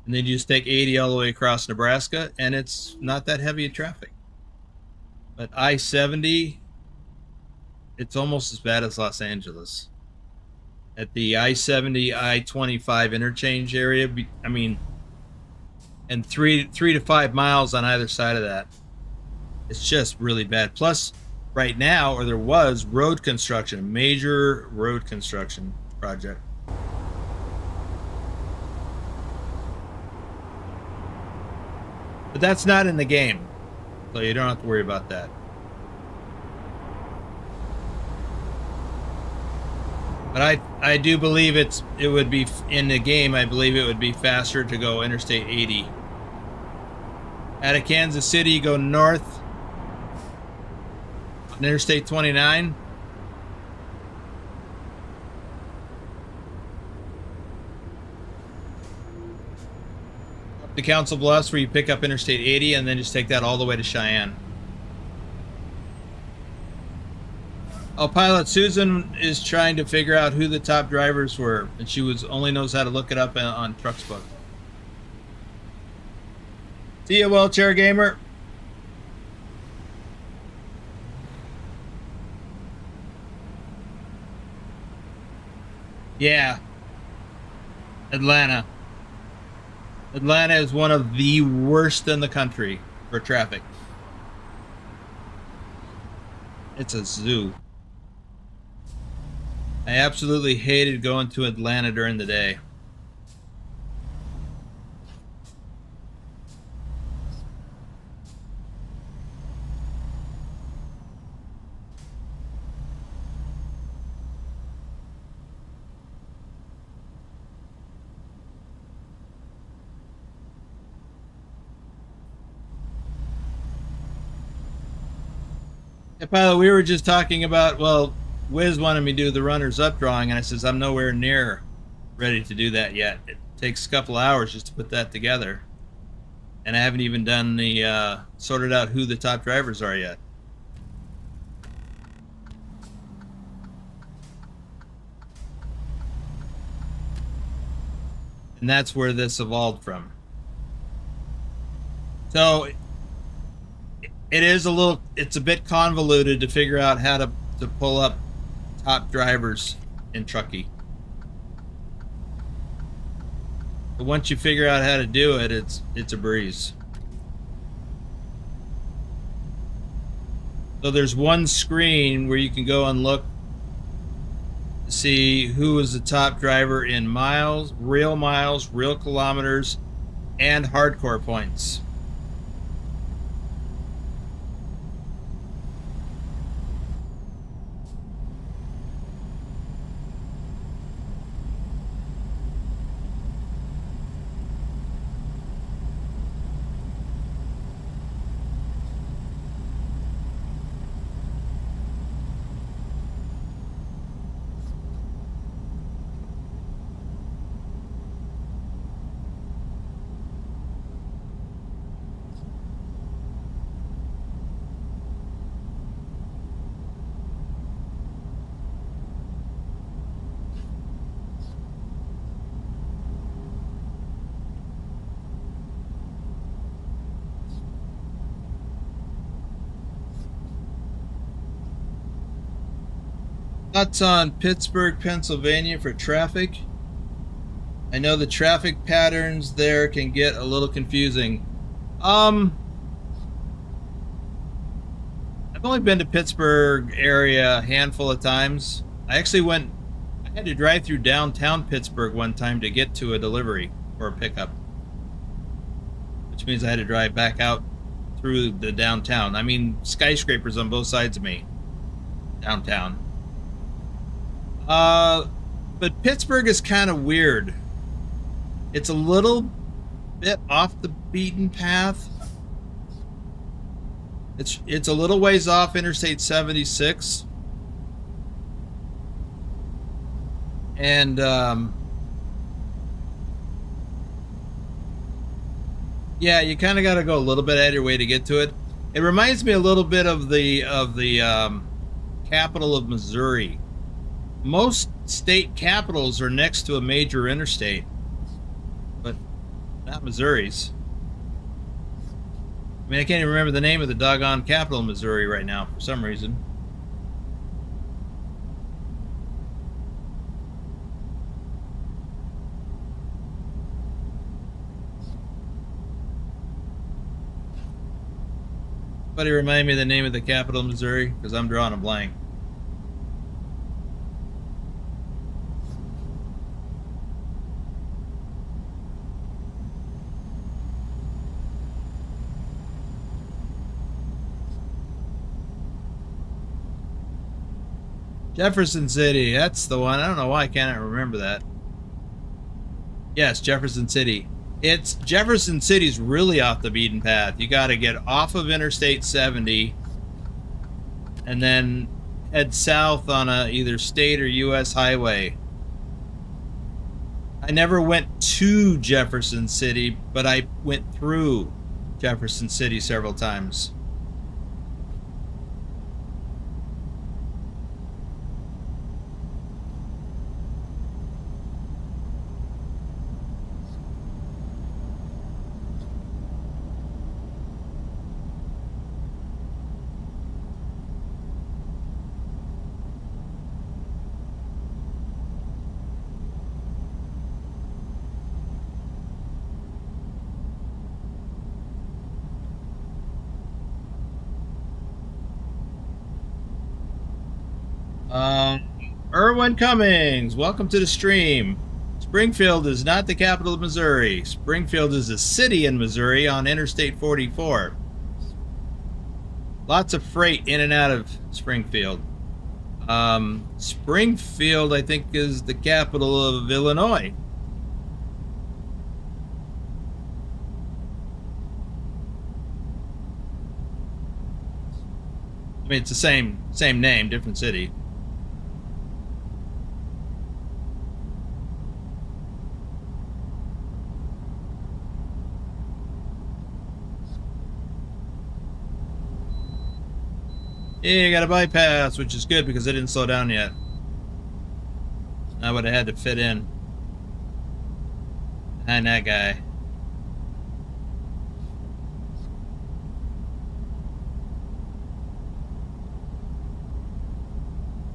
And then you just take 80 all the way across Nebraska, and it's not that heavy of traffic. But I-70, it's almost as bad as Los Angeles. At the I-70, I-25 interchange area, I mean, and 3 to 5 miles on either side of that. It's just really bad. Plus, right now, or there was road construction, a major road construction project. But that's not in the game, so you don't have to worry about that. But I do believe it would be in the game. I believe it would be faster to go Interstate 80. Out of Kansas City, you go north on Interstate 29. Up to Council Bluffs, where you pick up Interstate 80, and then just take that all the way to Cheyenne. Oh, Pilot Susan is trying to figure out who the top drivers were, and she only knows how to look it up on TrucksBook. See you, Wheelchair Gamer. Yeah. Atlanta. Atlanta is one of the worst in the country for traffic. It's a zoo. I absolutely hated going to Atlanta during the day. Hey, Pilot, we were just talking about, well, Wiz wanted me to do the runners up drawing, and I says I'm nowhere near ready to do that yet. It takes a couple hours just to put that together, and I haven't even done the sorted out who the top drivers are yet. And that's where this evolved from. So it's a bit convoluted to figure out how to pull up top drivers in Trucky. But once you figure out how to do it, it's a breeze. So there's one screen where you can go and look to see who is the top driver in miles, real kilometers, and hardcore points. Thoughts on Pittsburgh, Pennsylvania for traffic? I know the traffic patterns there can get a little confusing. I've only been to Pittsburgh area a handful of times. I had to drive through downtown Pittsburgh one time to get to a delivery or a pickup, which means I had to drive back out through the downtown. I mean, skyscrapers on both sides of me, downtown. But Pittsburgh is kind of weird. It's a little bit off the beaten path. It's a little ways off Interstate 76. And yeah, you kind of got to go a little bit out of your way to get to it. It reminds me a little bit of the capital of Missouri. Most state capitals are next to a major interstate, but not Missouri's. I mean, I can't even remember the name of the doggone capital of Missouri right now for some reason. Somebody remind me of the name of the capital of Missouri, because I'm drawing a blank. Jefferson City, that's the one. I don't know why I can't remember that. Yes, Jefferson City. Jefferson City's really off the beaten path. You got to get off of Interstate 70 and then head south on a either state or U.S. highway. I never went to Jefferson City, but I went through Jefferson City several times. Erwin Cummings, welcome to the stream. Springfield is not the capital of Missouri. Springfield is a city in Missouri on Interstate 44. Lots of freight in and out of Springfield. Springfield, I think, is the capital of Illinois. I mean, it's the same name, different city. Yeah, you got a bypass, which is good because it didn't slow down yet. I would have had to fit in behind that guy.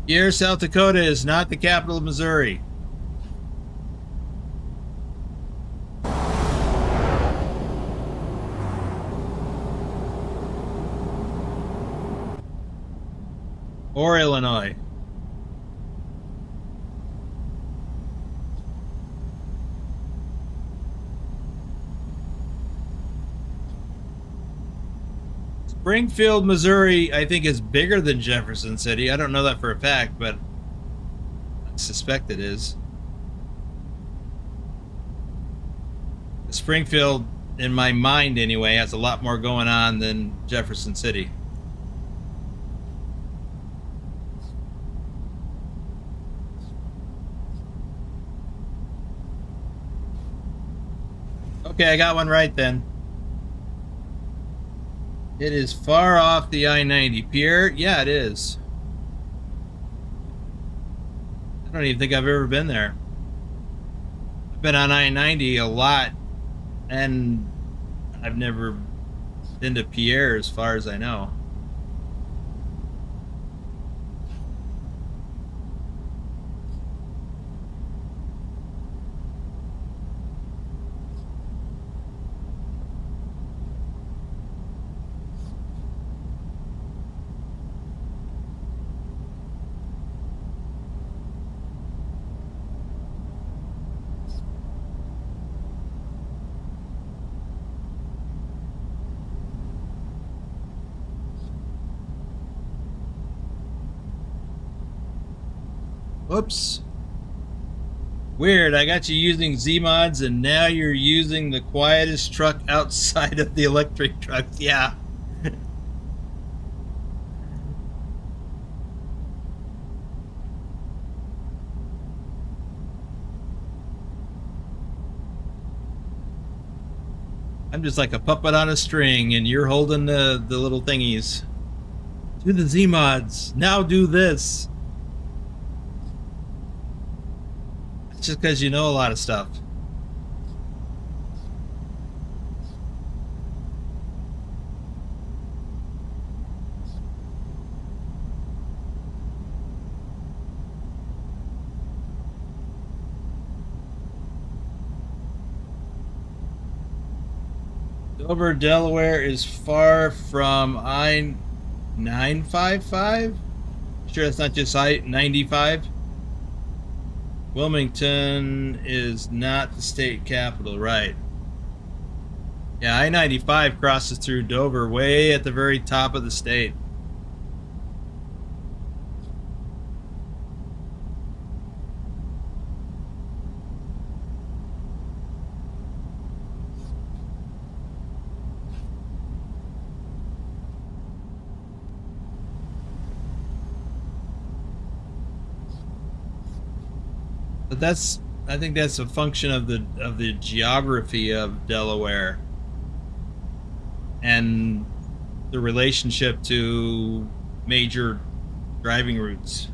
Here, South Dakota is not the capital of Missouri. or Illinois. Springfield, Missouri, I think is bigger than Jefferson City. I don't know that for a fact, but I suspect it is. Springfield, in my mind anyway, has a lot more going on than Jefferson City. Okay, I got one right then. It is far off the I-90. Pierre? Yeah, it is. I don't even think I've ever been there. I've been on I-90 a lot, and I've never been to Pierre as far as I know. Whoops. Weird, I got you using Z-mods and now you're using the quietest truck outside of the electric trucks. Yeah. I'm just like a puppet on a string and you're holding the little thingies. Do the Z-mods. Now do this. It's just because you know a lot of stuff. Dover, Delaware is far from I-955? Sure it's not just I-95? Wilmington is not the state capital, right? Yeah, I-95 crosses through Dover way at the very top of the state. But I think that's a function of the geography of Delaware and the relationship to major driving routes.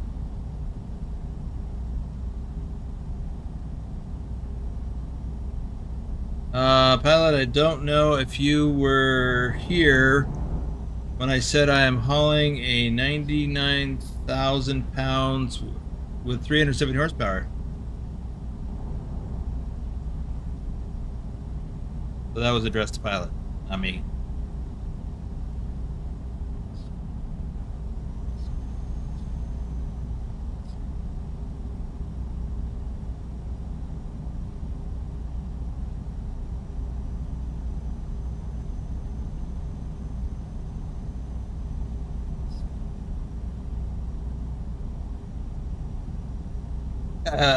Pilot, I don't know if you were here when I said I am hauling a 99,000 pounds with 370 horsepower. So that was addressed to pilot, not me.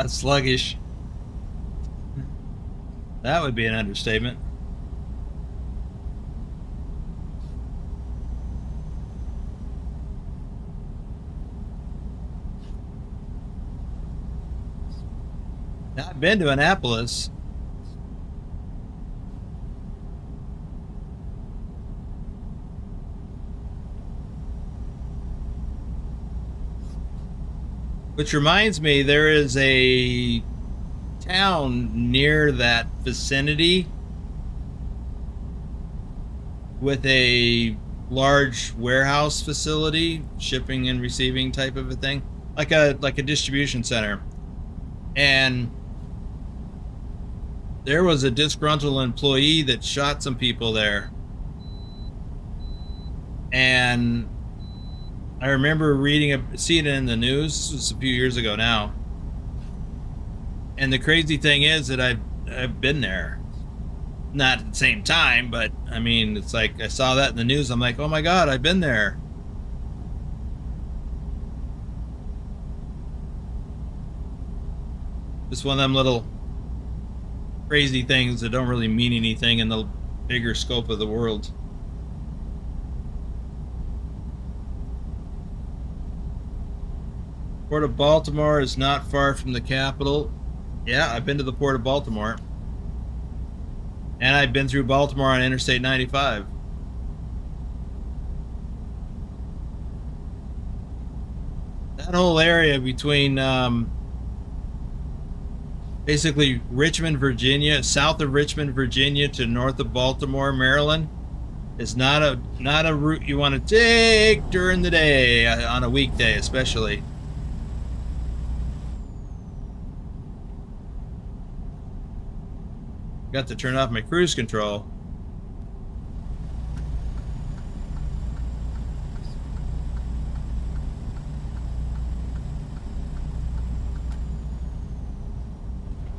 Sluggish. That would be an understatement. I've been to Annapolis. Which reminds me, there is a town near that vicinity with a large warehouse facility, shipping and receiving type of a thing, like a distribution center. And there was a disgruntled employee that shot some people there. And I remember seeing it in the news. This was a few years ago now. And the crazy thing is that I've been there. Not at the same time, but I mean, it's like I saw that in the news. I'm like, oh my God, I've been there. Just one of them little crazy things that don't really mean anything in the bigger scope of the world. Port of Baltimore is not far from the capital. Yeah, I've been to the Port of Baltimore. And I've been through Baltimore on Interstate 95. That whole area between basically Richmond, Virginia, south of Richmond, Virginia to north of Baltimore, Maryland, is not a route you want to take during the day, on a weekday especially. Got to turn off my cruise control.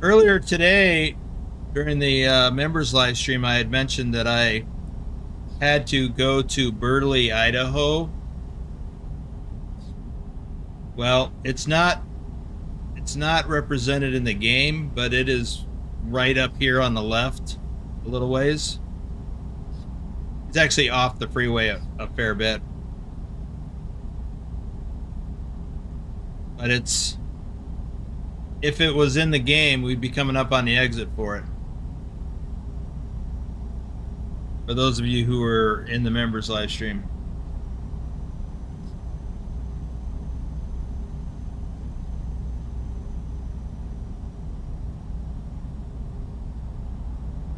Earlier today, during the members live stream, I had mentioned that I had to go to Burley, Idaho. Well, it's not represented in the game, but it is right up here on the left a little ways. It's actually off the freeway a fair bit. But it's, if it was in the game, we'd be coming up on the exit for it. For those of you who are in the members live stream.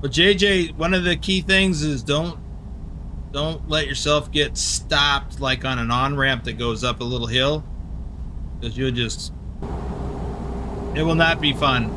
But JJ, one of the key things is don't let yourself get stopped like on an on-ramp that goes up a little hill, because you'll just, it will not be fun.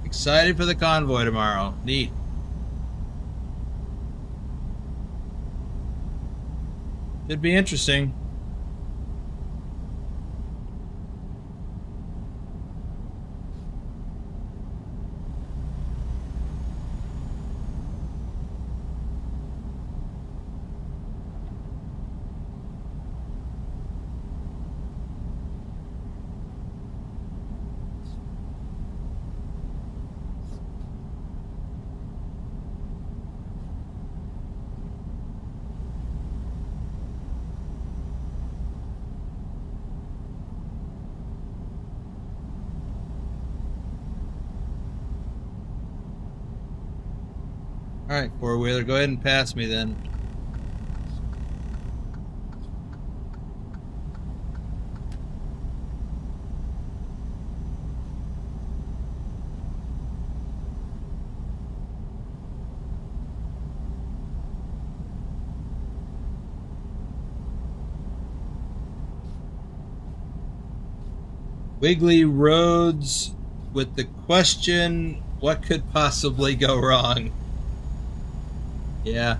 Excited for the convoy tomorrow. Neat. It'd be interesting. All right, four-wheeler, go ahead and pass me then. Wiggly Roads with the question, what could possibly go wrong? Yeah.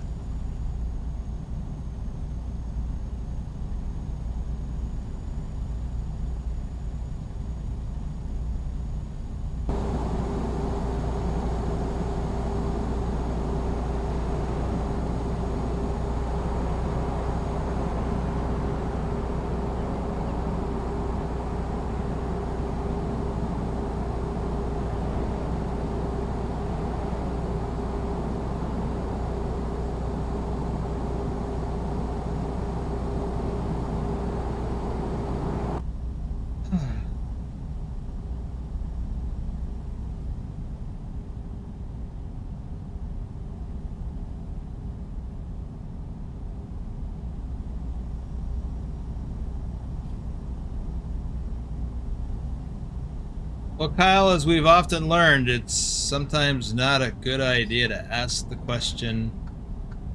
Well, Kyle, as we've often learned, it's sometimes not a good idea to ask the question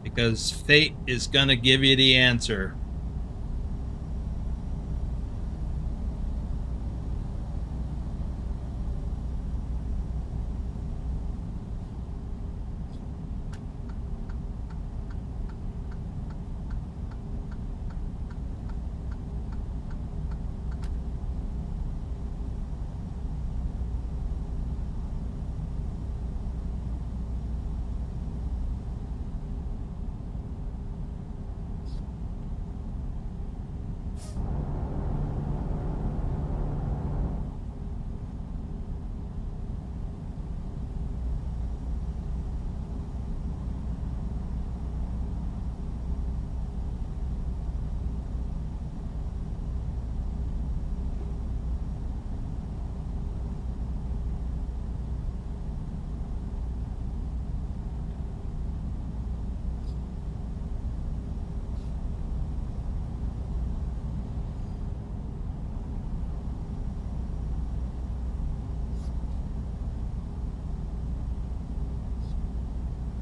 because fate is going to give you the answer.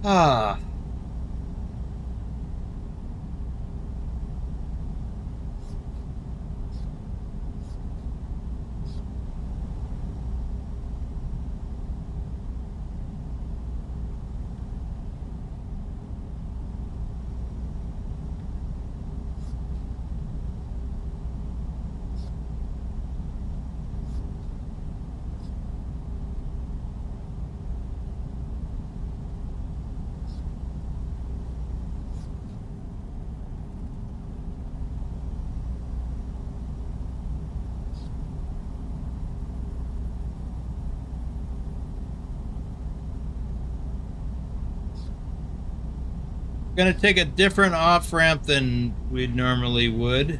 Ah. Going to take a different off ramp than we normally would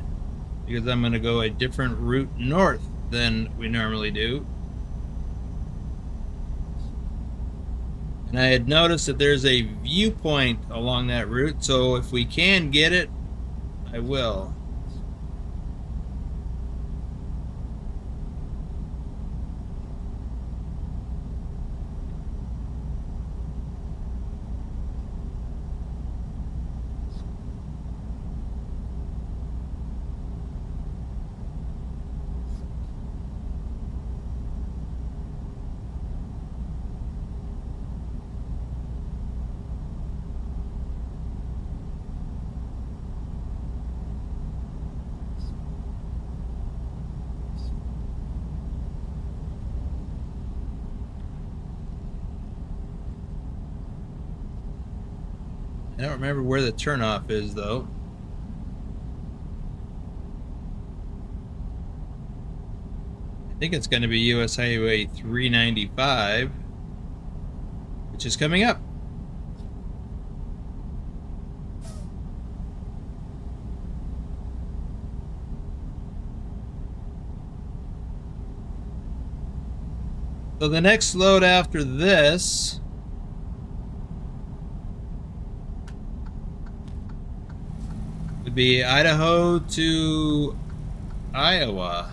because I'm going to go a different route north than we normally do. And I had noticed that there's a viewpoint along that route, so if we can get it, I will. I don't remember where the turnoff is, though. I think it's going to be US Highway 395, which is coming up. So the next load after this would be Idaho to Iowa.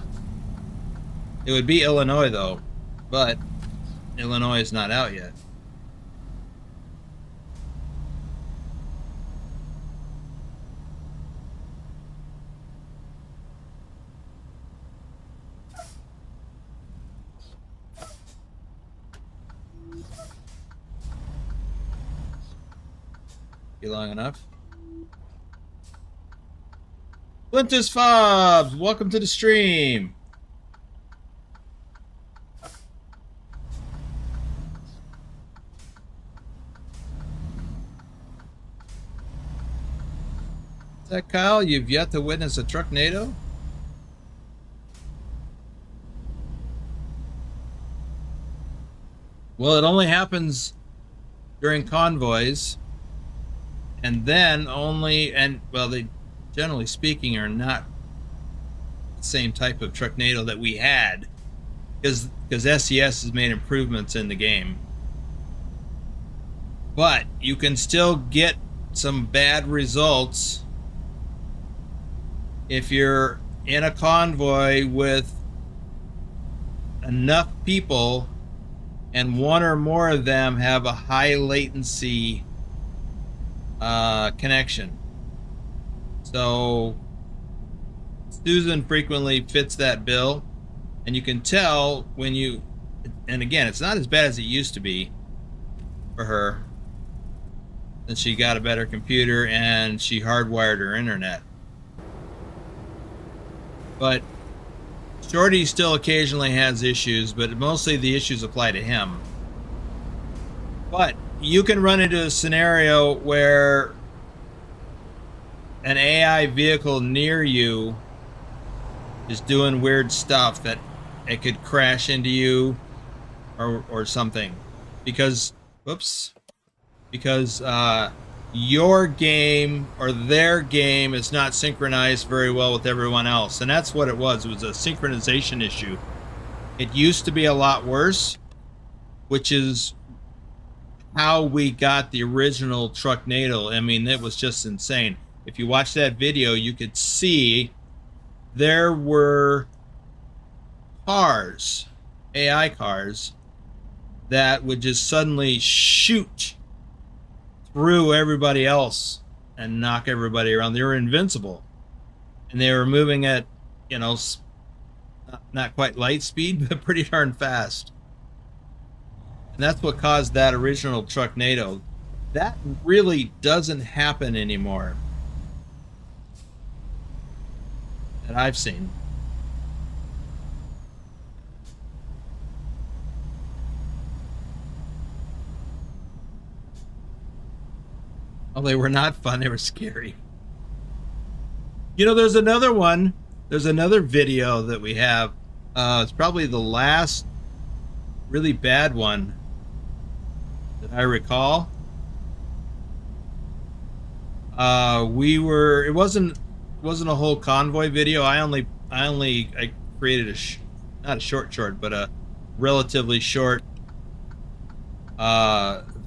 It would be Illinois, though, but Illinois is not out yet. You long enough. Flintus Fobs, welcome to the stream. Is that Kyle? You've yet to witness a Trucknado? Well, it only happens during convoys, and then only, and well, they generally speaking are not the same type of Trucknado that we had, because SES has made improvements in the game. But you can still get some bad results if you're in a convoy with enough people and one or more of them have a high latency connection. So Susan frequently fits that bill, and you can tell when you, and again, it's not as bad as it used to be for her. Then she got a better computer and she hardwired her internet. But Shorty still occasionally has issues, but mostly the issues apply to him. But you can run into a scenario where an AI vehicle near you is doing weird stuff that it could crash into you or something. Because, whoops, because your game or their game is not synchronized very well with everyone else. And that's what it was. It was a synchronization issue. It used to be a lot worse, which is how we got the original Trucknado. I mean, it was just insane. If you watch that video, you could see there were cars, AI cars, that would just suddenly shoot through everybody else and knock everybody around. They were invincible, and they were moving at, you know, not quite light speed, but pretty darn fast. And that's what caused that original Trucknado. That really doesn't happen anymore that I've seen. Oh, they were not fun. They were scary. You know, there's another one. There's another video that we have. It's probably the last really bad one that I recall. It wasn't a whole convoy video. I created not a short, but a relatively short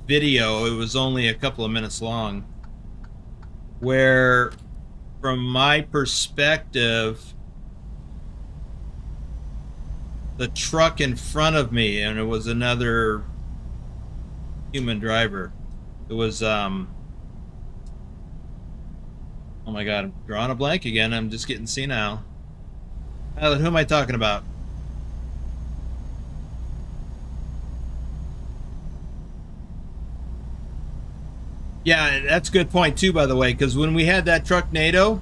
video. It was only a couple of minutes long, where from my perspective, the truck in front of me, and it was another human driver. It was oh my god, I'm drawing a blank again. I'm just getting senile. Who am I talking about? Yeah, that's a good point too, by the way, because when we had that Trucknado,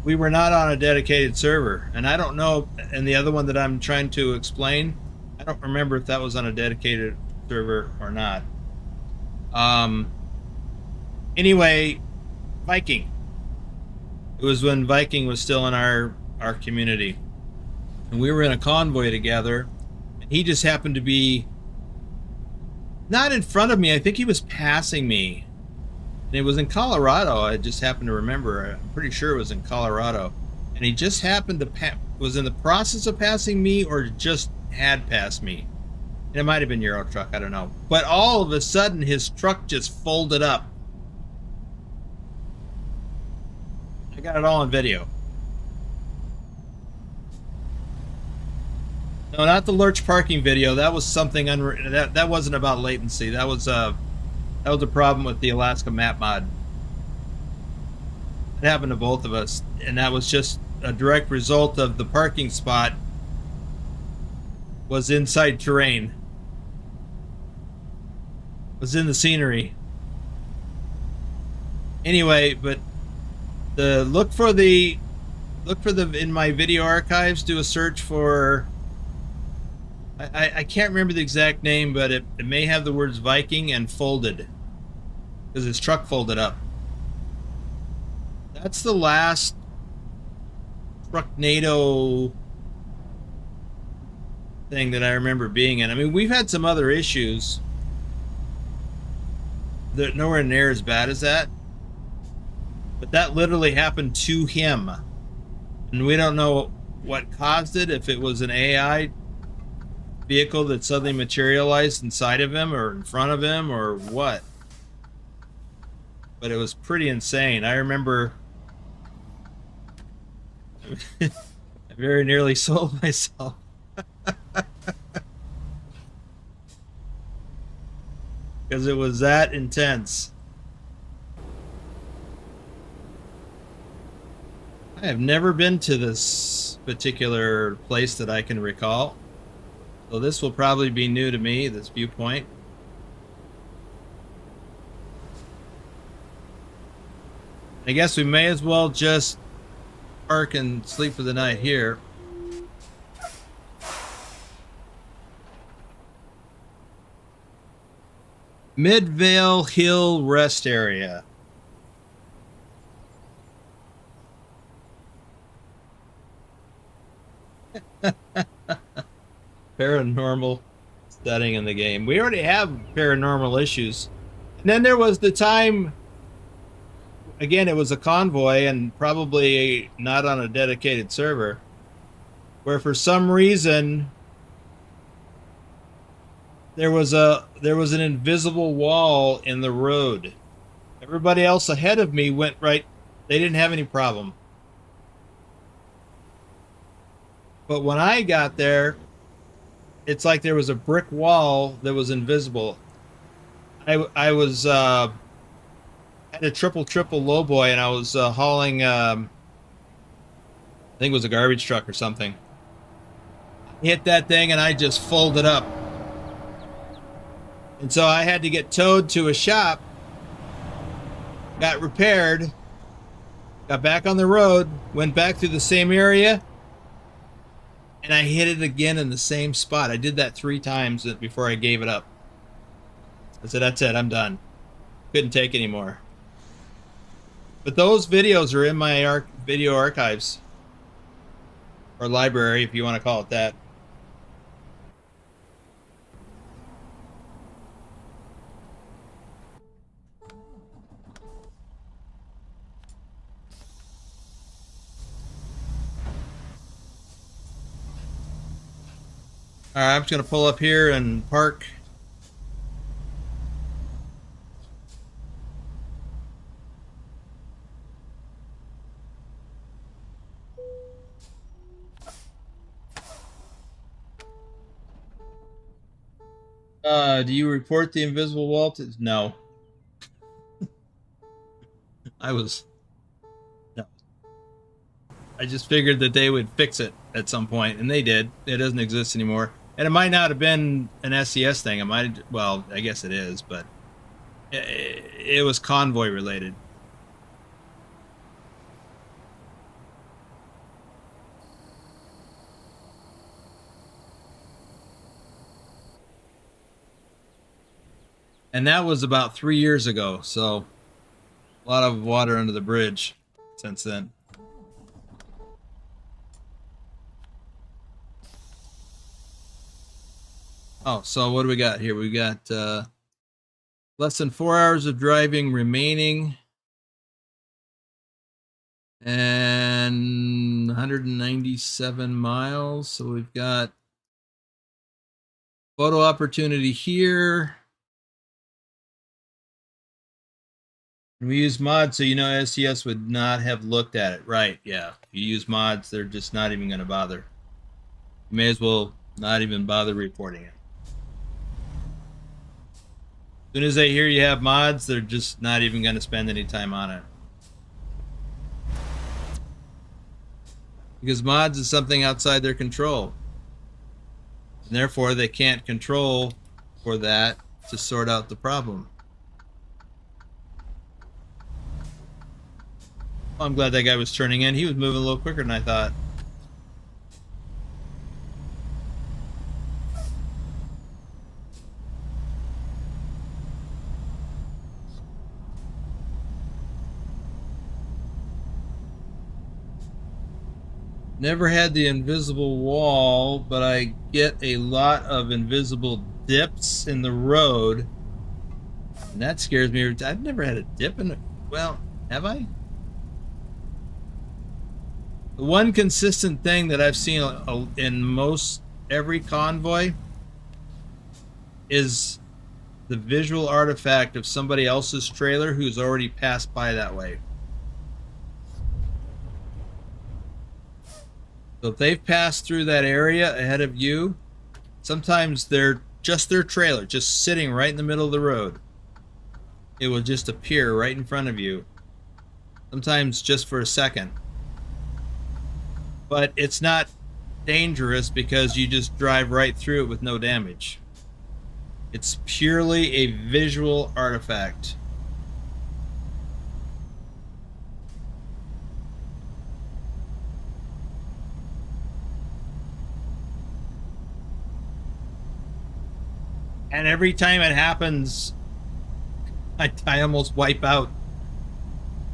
we were not on a dedicated server. And I don't know, and the other one that I'm trying to explain, I don't remember if that was on a dedicated server or not. Anyway, Viking. It was when Viking was still in our community. And we were in a convoy together, and he just happened to be not in front of me. I think he was passing me. And it was in Colorado. I just happened to remember. I'm pretty sure it was in Colorado. And he just happened to was in the process of passing me, or just had passed me. And it might have been Euro Truck, I don't know. But all of a sudden, his truck just folded up. I got it all on video. No, not the lurch parking video. That was something that wasn't about latency. That was a problem with the Alaska map mod. It happened to both of us, and that was just a direct result of the parking spot was inside terrain. Was in the scenery. Anyway, but the look for the in my video archives, do a search for, I can't remember the exact name, but it may have the words Viking and folded, because his truck folded up. That's the last Trucknado thing that I remember being in. I mean, we've had some other issues. They're nowhere near as bad as that. But that literally happened to him. And we don't know what caused it, if it was an AI vehicle that suddenly materialized inside of him or in front of him or what. But it was pretty insane. I remember I very nearly sold myself. Because it was that intense. I have never been to this particular place that I can recall. So this will probably be new to me, this viewpoint. I guess we may as well just park and sleep for the night here. Midvale Hill Rest Area. Paranormal setting in the game. We already have paranormal issues. And then there was the time, again, it was a convoy and probably not on a dedicated server, where for some reason there was an invisible wall in the road. Everybody else ahead of me went right. They didn't have any problem. But when I got there, it's like there was a brick wall that was invisible. I was had a triple lowboy, and I was hauling I think it was a garbage truck or something. Hit that thing and I just folded up. And so I had to get towed to a shop, got repaired, got back on the road, went back through the same area, and I hit it again in the same spot. I did that 3 times before I gave it up. I said, that's it, I'm done. Couldn't take anymore. But those videos are in my video archives. Or library, if you want to call it that. All right, I'm just going to pull up here and park. Do you report the invisible wall to... No. No. I just figured that they would fix it at some point, and they did. It doesn't exist anymore. And it might not have been an SES thing. It might, well, I guess it is, but it was convoy related. And that was about 3 years ago, so a lot of water under the bridge since then. Oh, so what do we got here? We got less than 4 hours of driving remaining, and 197 miles. So we've got photo opportunity here. We use mods, so you know SES would not have looked at it. Right, yeah. If you use mods, they're just not even going to bother. You may as well not even bother reporting it. As soon as they hear you have mods, they're just not even going to spend any time on it. Because mods is something outside their control. And therefore, they can't control for that to sort out the problem. I'm glad that guy was turning in. He was moving a little quicker than I thought. Never had the invisible wall, but I get a lot of invisible dips in the road. And that scares me. I've never had a dip in it. Well, have I? The one consistent thing that I've seen in most every convoy is the visual artifact of somebody else's trailer who's already passed by that way. So if they've passed through that area ahead of you, sometimes they're just their trailer, just sitting right in the middle of the road. It will just appear right in front of you. Sometimes just for a second. But it's not dangerous because you just drive right through it with no damage. It's purely a visual artifact. And every time it happens, I almost wipe out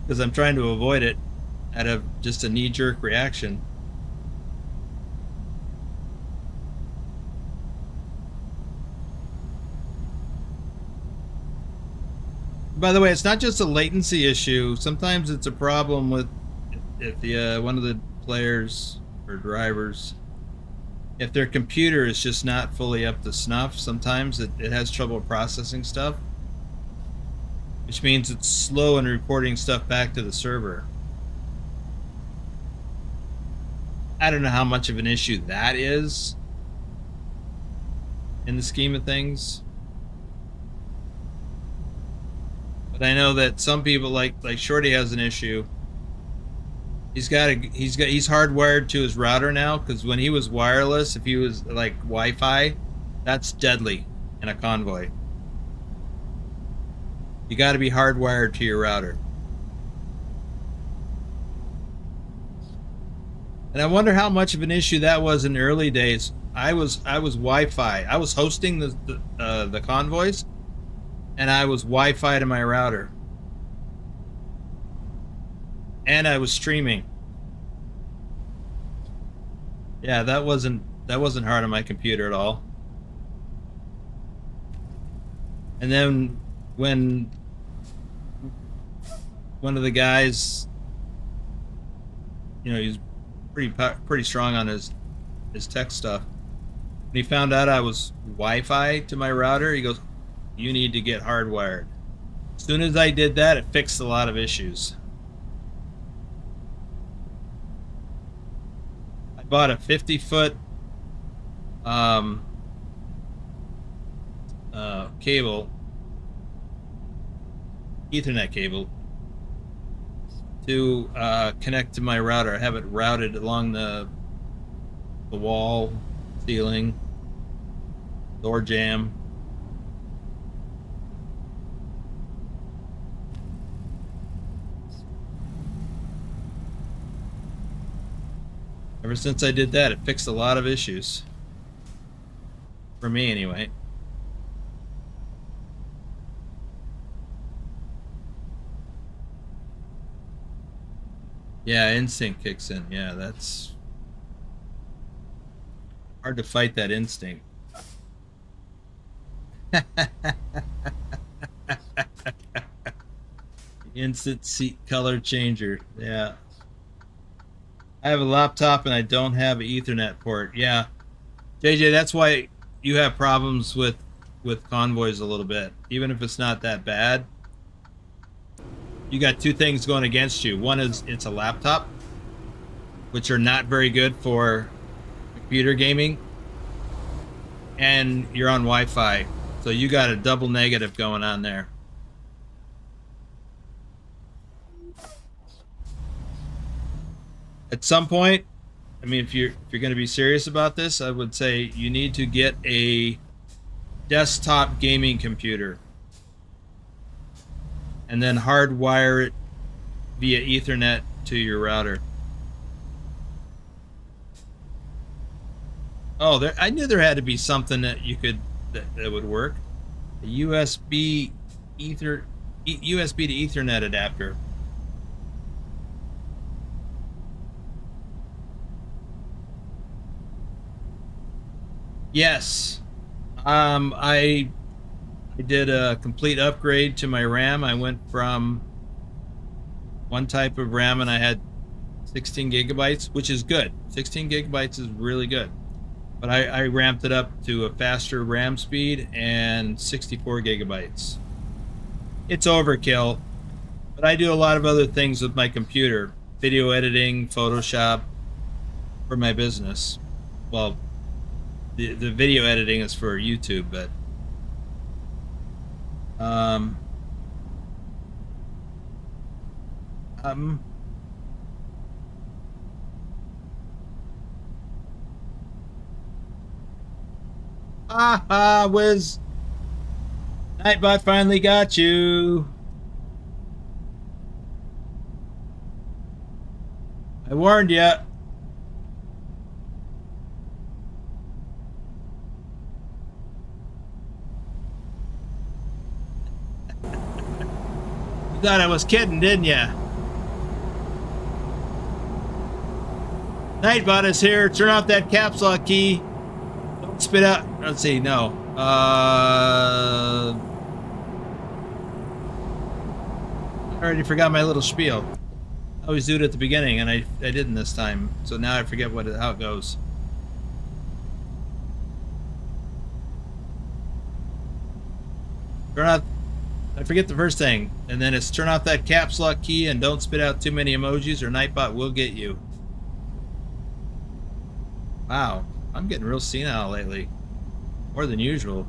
because I'm trying to avoid it out of just a knee-jerk reaction. By the way, it's not just a latency issue. Sometimes it's a problem with if the one of the players or drivers, if their computer is just not fully up to snuff. Sometimes it has trouble processing stuff, which means it's slow in reporting stuff back to the server. I don't know how much of an issue that is in the scheme of things. But I know that some people like Shorty has an issue. He's hardwired to his router now because when he was wireless, if he was like Wi-Fi, that's deadly in a convoy. You got to be hardwired to your router. And I wonder how much of an issue that was in the early days. I was Wi-Fi. I was hosting the convoys, and I was Wi-Fi to my router, and I was streaming. Yeah, that wasn't hard on my computer at all. And then when one of the guys, he's pretty strong on his tech stuff. When he found out I was Wi-Fi to my router, he goes, "You need to get hardwired." As soon as I did that, it fixed a lot of issues. I bought a 50-foot cable, Ethernet cable, to connect to my router. I have it routed along the wall, ceiling, door jamb. Ever since I did that, it fixed a lot of issues. For me, anyway. Yeah, instinct kicks in. Yeah, that's hard to fight that instinct. Instant seat color changer. Yeah. I have a laptop and I don't have an Ethernet port. Yeah. JJ, that's why you have problems with convoys a little bit. Even if it's not that bad. You got two things going against you. One is it's a laptop, which are not very good for computer gaming. And you're on Wi-Fi. So you got a double negative going on there. At some point, I mean, if you're going to be serious about this, I would say you need to get a desktop gaming computer and then hardwire it via Ethernet to your router. Oh, there! I knew there had to be something that you could that would work. A USB USB to Ethernet adapter. Yes. I did a complete upgrade to my RAM. I went from one type of RAM and I had 16 gigabytes, which is good. 16 gigabytes is really good. But I ramped it up to a faster RAM speed and 64 gigabytes. It's overkill, but I do a lot of other things with my computer. Video editing, Photoshop for my business. Well, the video editing is for YouTube, but Wiz. Nightbot finally got you. I warned you. You thought I was kidding, didn't you? Nightbot is here. Turn off that caps lock key. Don't spit out. Let's see. No. I already forgot my little spiel. I always do it at the beginning, and I didn't this time. So now I forget how it goes. Turn off. I forget the first thing, and then it's turn off that caps lock key and don't spit out too many emojis, or Nightbot will get you. Wow, I'm getting real senile lately, more than usual.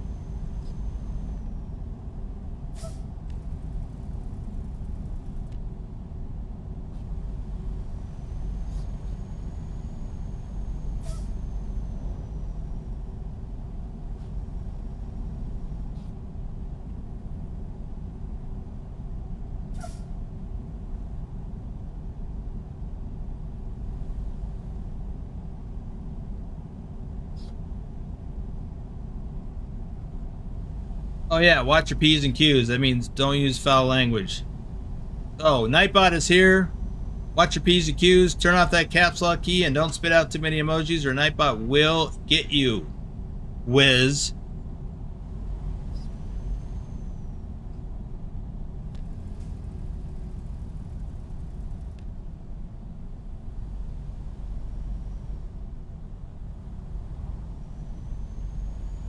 Oh yeah, watch your P's and Q's. That means don't use foul language. Oh, Nightbot is here. Watch your P's and Q's. Turn off that caps lock key and don't spit out too many emojis or Nightbot will get you. Whiz.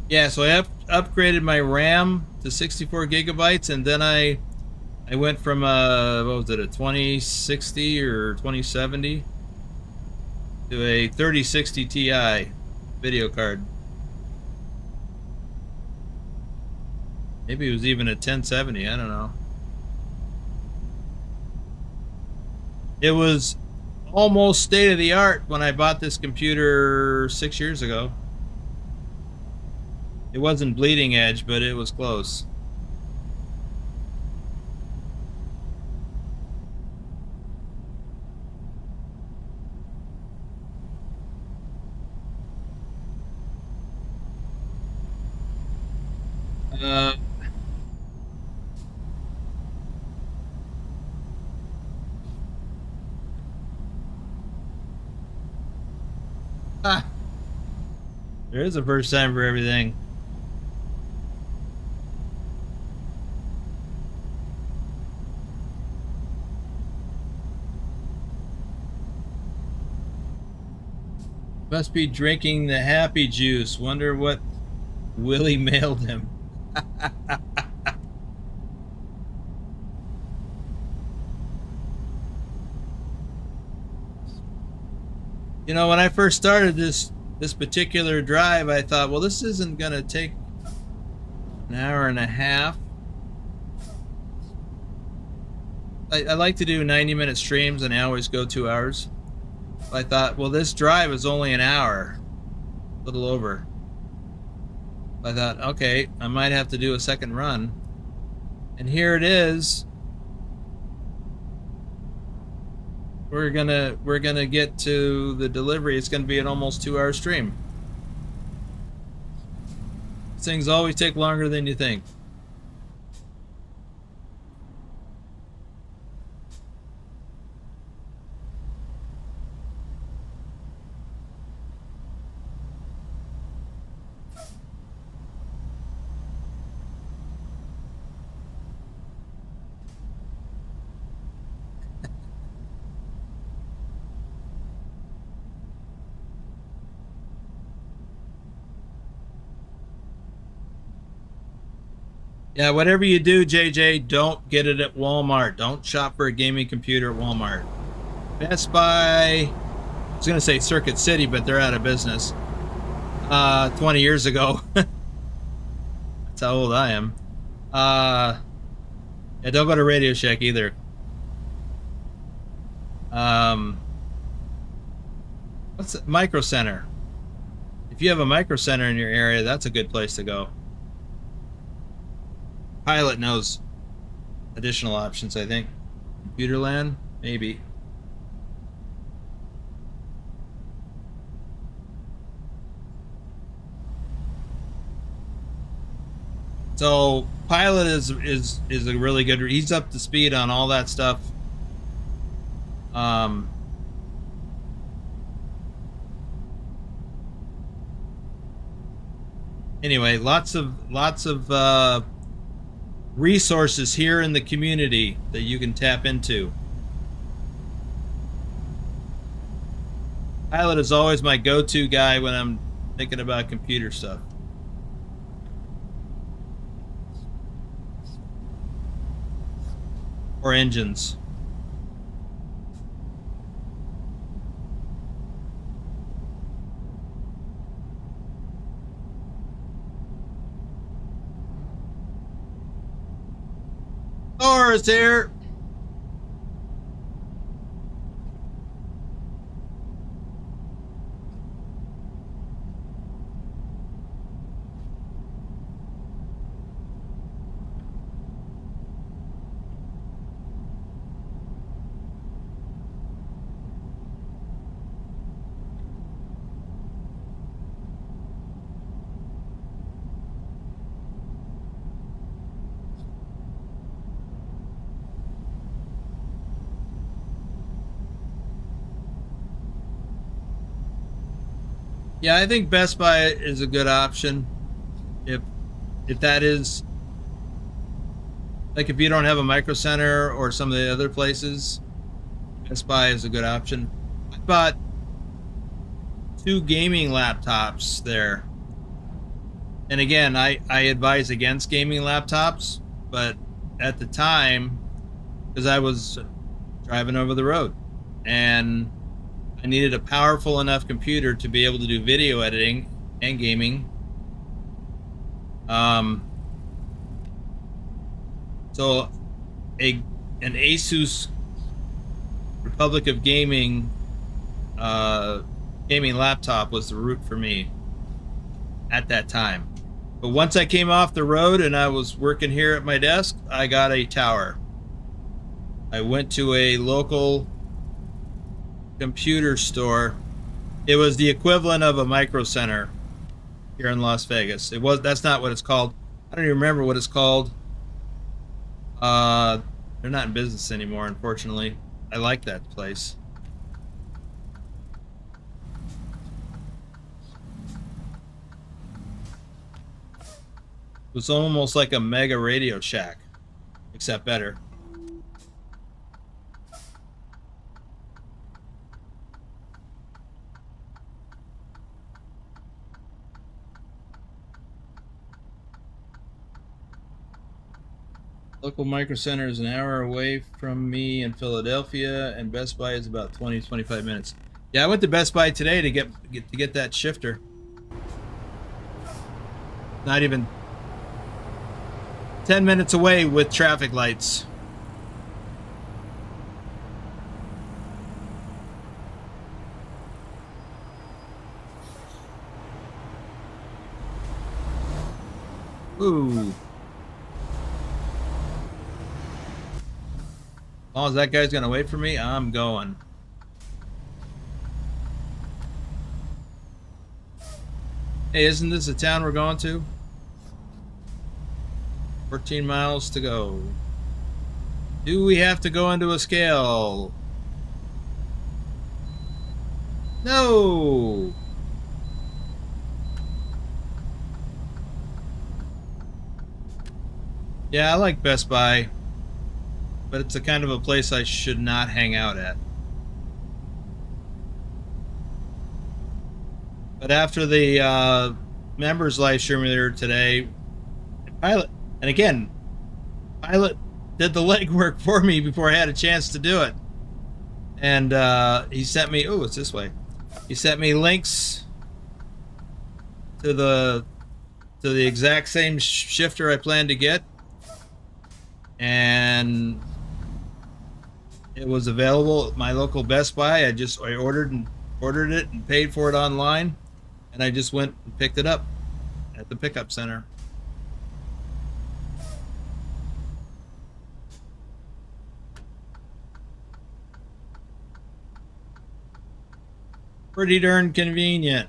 Yeah, so I upgraded my RAM to 64 gigabytes, and then I went from what was it, a 2060 or 2070 to a 3060 Ti video card. Maybe it was even a 1070, I don't know. It was almost state of the art when I bought this computer 6 years ago. It wasn't bleeding edge, but it was close. There is a first time for everything. Must be drinking the happy juice. Wonder what Willie mailed him. You know, when I first started this particular drive, I thought, well, this isn't gonna take an hour and a half. I like to do 90-minute streams, and I always go 2 hours. I thought, well, this drive is only an hour, a little over. I thought, okay, I might have to do a second run. And here it is. we're gonna get to the delivery. It's gonna be an almost 2-hour stream. Things always take longer than you think. Yeah, whatever you do, JJ, don't get it at Walmart. Don't shop for a gaming computer at Walmart. Best Buy, I was going to say Circuit City, but they're out of business. 20 years ago. That's how old I am. Yeah, don't go to Radio Shack either. What's it? Micro Center. If you have a Micro Center in your area, that's a good place to go. Pilot knows additional options, I think. Computerland, maybe. So Pilot is a really good. He's up to speed on all that stuff. Anyway, lots of resources here in the community that you can tap into. Pilot is always my go-to guy when I'm thinking about computer stuff. Or engines. Thor is here. Yeah, I think Best Buy is a good option. If that is, like, if you don't have a Micro Center or some of the other places, Best Buy is a good option. I bought 2 gaming laptops there. And again, I advise against gaming laptops, but at the time, because I was driving over the road and I needed a powerful enough computer to be able to do video editing and gaming. So an Asus Republic of Gaming gaming laptop was the route for me at that time. But once I came off the road and I was working here at my desk, I got a tower. I went to a local computer store. It was the equivalent of a Micro Center here in Las Vegas. That's not what it's called. I don't even remember what it's called. They're not in business anymore, unfortunately. I like that place. It was almost like a mega Radio Shack, except better. Local Micro Center is an hour away from me in Philadelphia, and Best Buy is about 20-25 minutes. Yeah, I went to Best Buy today to get that shifter. Not even 10 minutes away with traffic lights. Ooh. As long as that guy's gonna wait for me, I'm going. Hey, isn't this a town we're going to? 14 miles to go. Do we have to go into a scale? No. Yeah, I like Best Buy, but it's a kind of a place I should not hang out at. But after the members live stream there today, Pilot, and again, Pilot did the legwork for me before I had a chance to do it. And he sent me, oh, it's this way. He sent me links to the exact same shifter I planned to get, and it was available at my local Best Buy. I ordered it and paid for it online, and I just went and picked it up at the pickup center. Pretty darn convenient.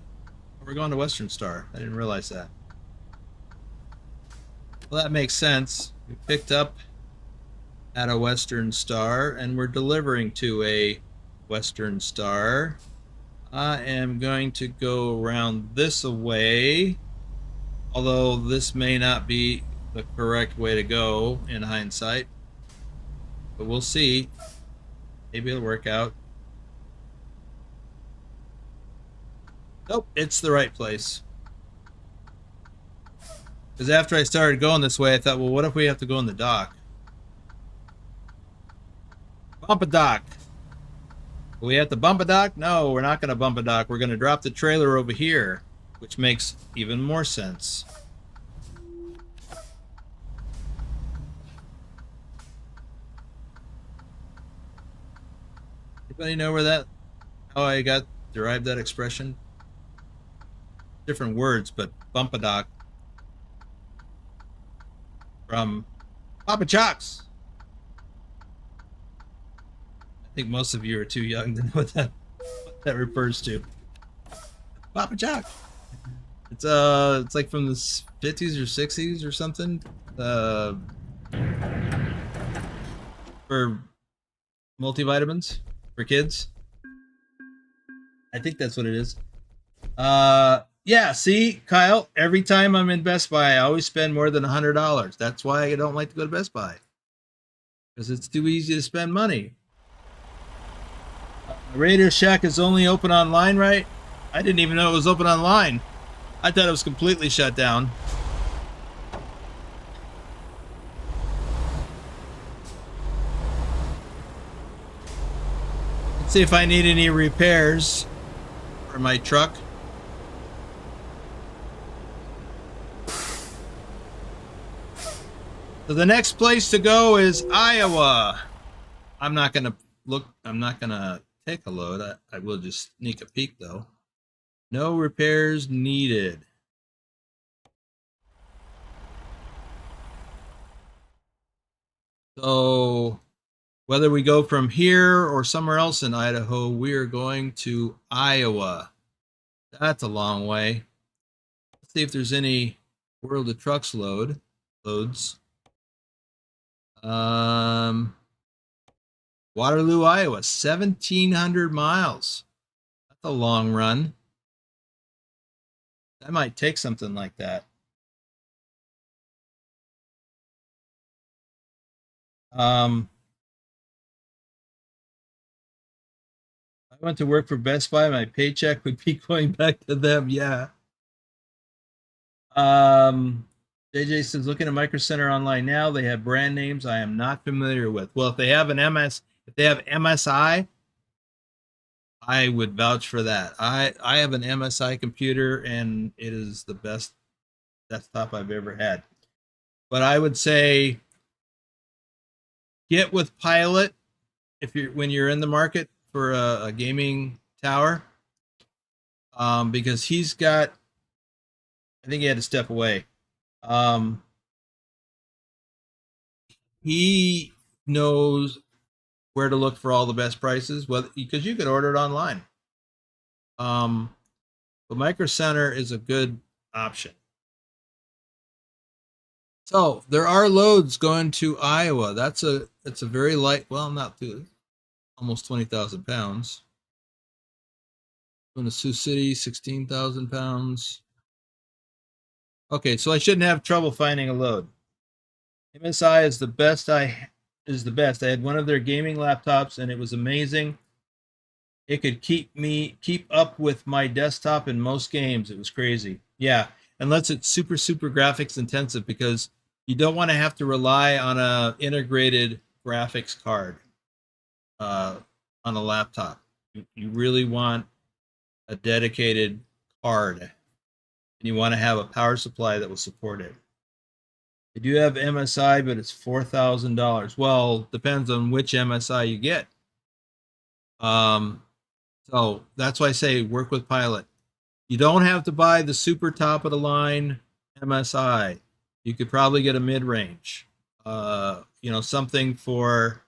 We're going to Western Star. I didn't realize that. Well, that makes sense. We picked up at a Western Star, and we're delivering to a Western Star. I am going to go around this way, although this may not be the correct way to go in hindsight, but we'll see. Maybe it'll work out. Nope, it's the right place. Because after I started going this way, I thought, well, what if we have to go in the dock? Bump a dock. We have to bump a dock? No, we're not going to bump a dock. We're going to drop the trailer over here, which makes even more sense. Anybody know how I derived that expression? Different words, but bump a dock from Papa Chocks. I think most of you are too young to know what that refers to. Papa Chock. It's like from the 50s or 60s or something. For multivitamins for kids. I think that's what it is. Yeah, see, Kyle, every time I'm in Best Buy, I always spend more than $100. That's why I don't like to go to Best Buy. Because it's too easy to spend money. Radio Shack is only open online, right? I didn't even know it was open online. I thought it was completely shut down. Let's see if I need any repairs for my truck. So the next place to go is Iowa. I'm not going to take a load. I will just sneak a peek though. No repairs needed. So whether we go from here or somewhere else in Idaho, we are going to Iowa. That's a long way. Let's see if there's any World of Trucks loads. Waterloo, Iowa, 1,700 miles. That's a long run. I might take something like that. I went to work for Best Buy. My paycheck would be going back to them. Yeah. JJ says, looking at Micro Center online now, they have brand names I am not familiar with. Well, if they have MSI, I would vouch for that. I have an MSI computer, and it is the best desktop I've ever had. But I would say get with Pilot when you're in the market for a gaming tower, because he's got. I think he had to step away. He knows where to look for all the best prices, because you could order it online. But Micro Center is a good option. So there are loads going to Iowa. It's a very light. Well, not too, almost 20,000 pounds. Going to Sioux City, 16,000 pounds. Okay, so I shouldn't have trouble finding a load. MSI is the best. I had one of their gaming laptops, and it was amazing. It could keep up with my desktop in most games. It was crazy. Yeah, unless it's super graphics intensive, because you don't want to have to rely on a integrated graphics card on a laptop. You really want a dedicated card, and you want to have a power supply that will support it. They do have MSI, but it's $4,000. Well, depends on which MSI you get. So that's why I say work with Pilot. You don't have to buy the super top of the line MSI. You could probably get a mid-range. Something for,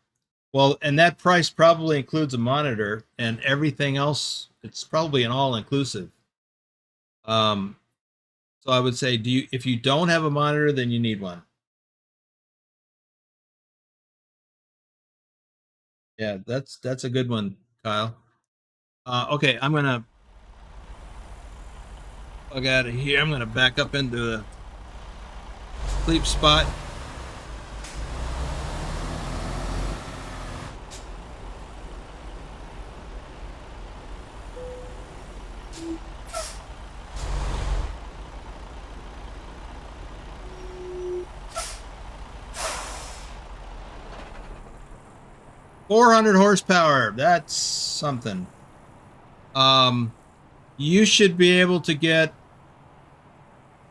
well, and that price probably includes a monitor and everything else. It's probably an all-inclusive. So I would say, if you don't have a monitor, then you need one. Yeah, that's a good one, Kyle. Okay, I'm gonna plug out of here. I'm gonna back up into the sleep spot. $400 horsepower. That's something. You should be able to get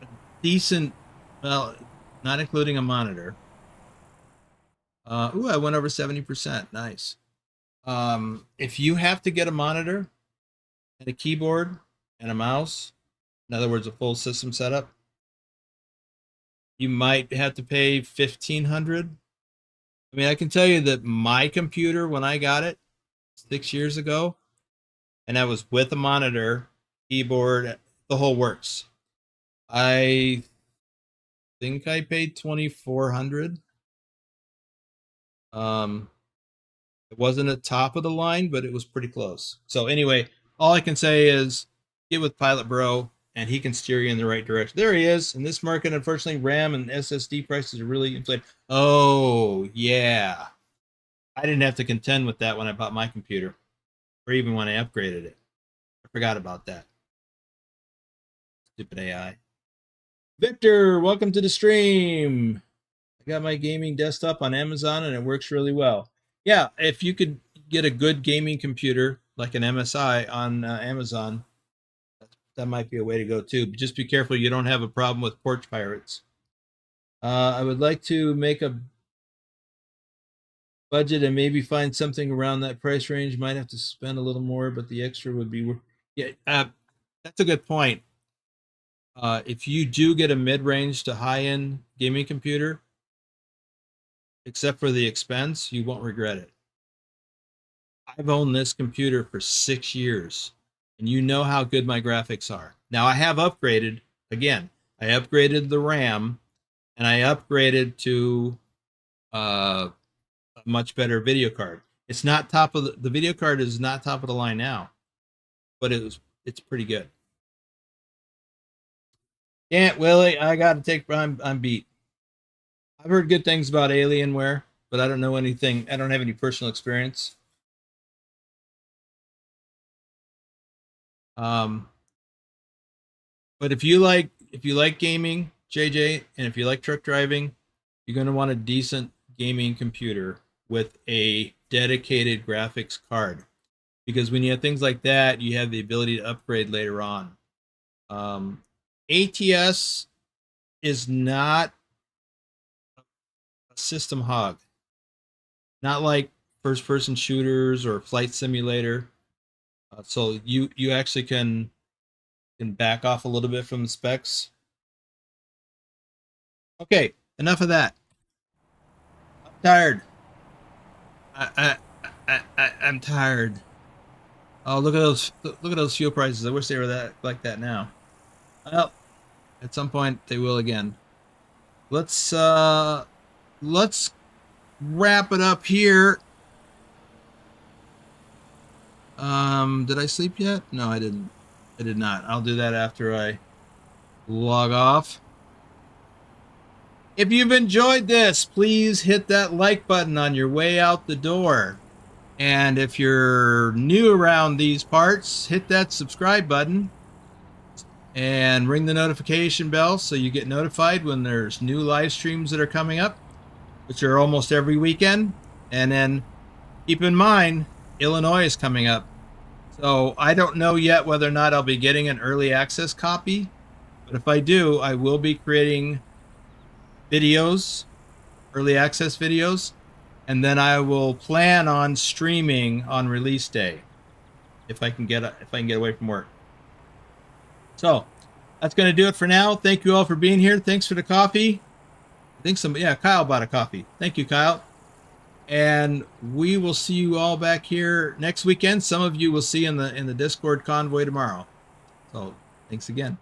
a decent, well, not including a monitor. I went over 70%. Nice. If you have to get a monitor and a keyboard and a mouse, in other words, a full system setup, you might have to pay $1,500. I mean, I can tell you that my computer, when I got it 6 years ago, and that was with a monitor, keyboard, the whole works, I think I paid $2,400. It wasn't at top of the line, but it was pretty close. So anyway, all I can say is get with Pilot Bro, and he can steer you in the right direction. There he is. In this market, unfortunately, RAM and SSD prices are really inflated. Oh, yeah. I didn't have to contend with that when I bought my computer, or even when I upgraded it. I forgot about that. Stupid AI. Victor, welcome to the stream. I got my gaming desktop on Amazon, and it works really well. Yeah, if you could get a good gaming computer like an MSI on Amazon, that might be a way to go too. But just be careful you don't have a problem with porch pirates. I would like to make a budget and maybe find something around that price range. Might have to spend a little more, but the extra would be worth. Yeah, that's a good point. If you do get a mid-range to high-end gaming computer, except for the expense, you won't regret it. I've owned this computer for 6 years, and you know how good my graphics are. Now, I have upgraded. Again, I upgraded the RAM, and I upgraded to a much better video card. It's not top of the video card is not top of the line now, but it's pretty good. Can't Willie, I got to take. I'm beat. I've heard good things about Alienware, but I don't know anything. I don't have any personal experience. But if you like gaming, JJ, and if you like truck driving, you're going to want a decent gaming computer with a dedicated graphics card, because when you have things like that, you have the ability to upgrade later on. ATS is not a system hog, not like first-person shooters or flight simulator. So you actually can back off a little bit from the specs. Okay, enough of that. I'm tired. I'm tired. Oh, look at those fuel prices. I wish they were like that now. Well, At some point, they will again. Let's wrap it up here. Did I sleep yet? No, I didn't. I did not. I'll do that after I log off. If you've enjoyed this, please hit that like button on your way out the door. And if you're new around these parts, hit that subscribe button and ring the notification bell so you get notified when there's new live streams that are coming up, which are almost every weekend. And then keep in mind, Illinois is coming up. So I don't know yet whether or not I'll be getting an early access copy. But if I do, I will be creating videos, early access videos, and then I will plan on streaming on release day if I can get away from work. So that's going to do it for now. Thank you all for being here. Thanks for the coffee. I think Kyle bought a coffee. Thank you, Kyle. And we will see you all back here next weekend. Some of you will see in the Discord convoy tomorrow. So thanks again.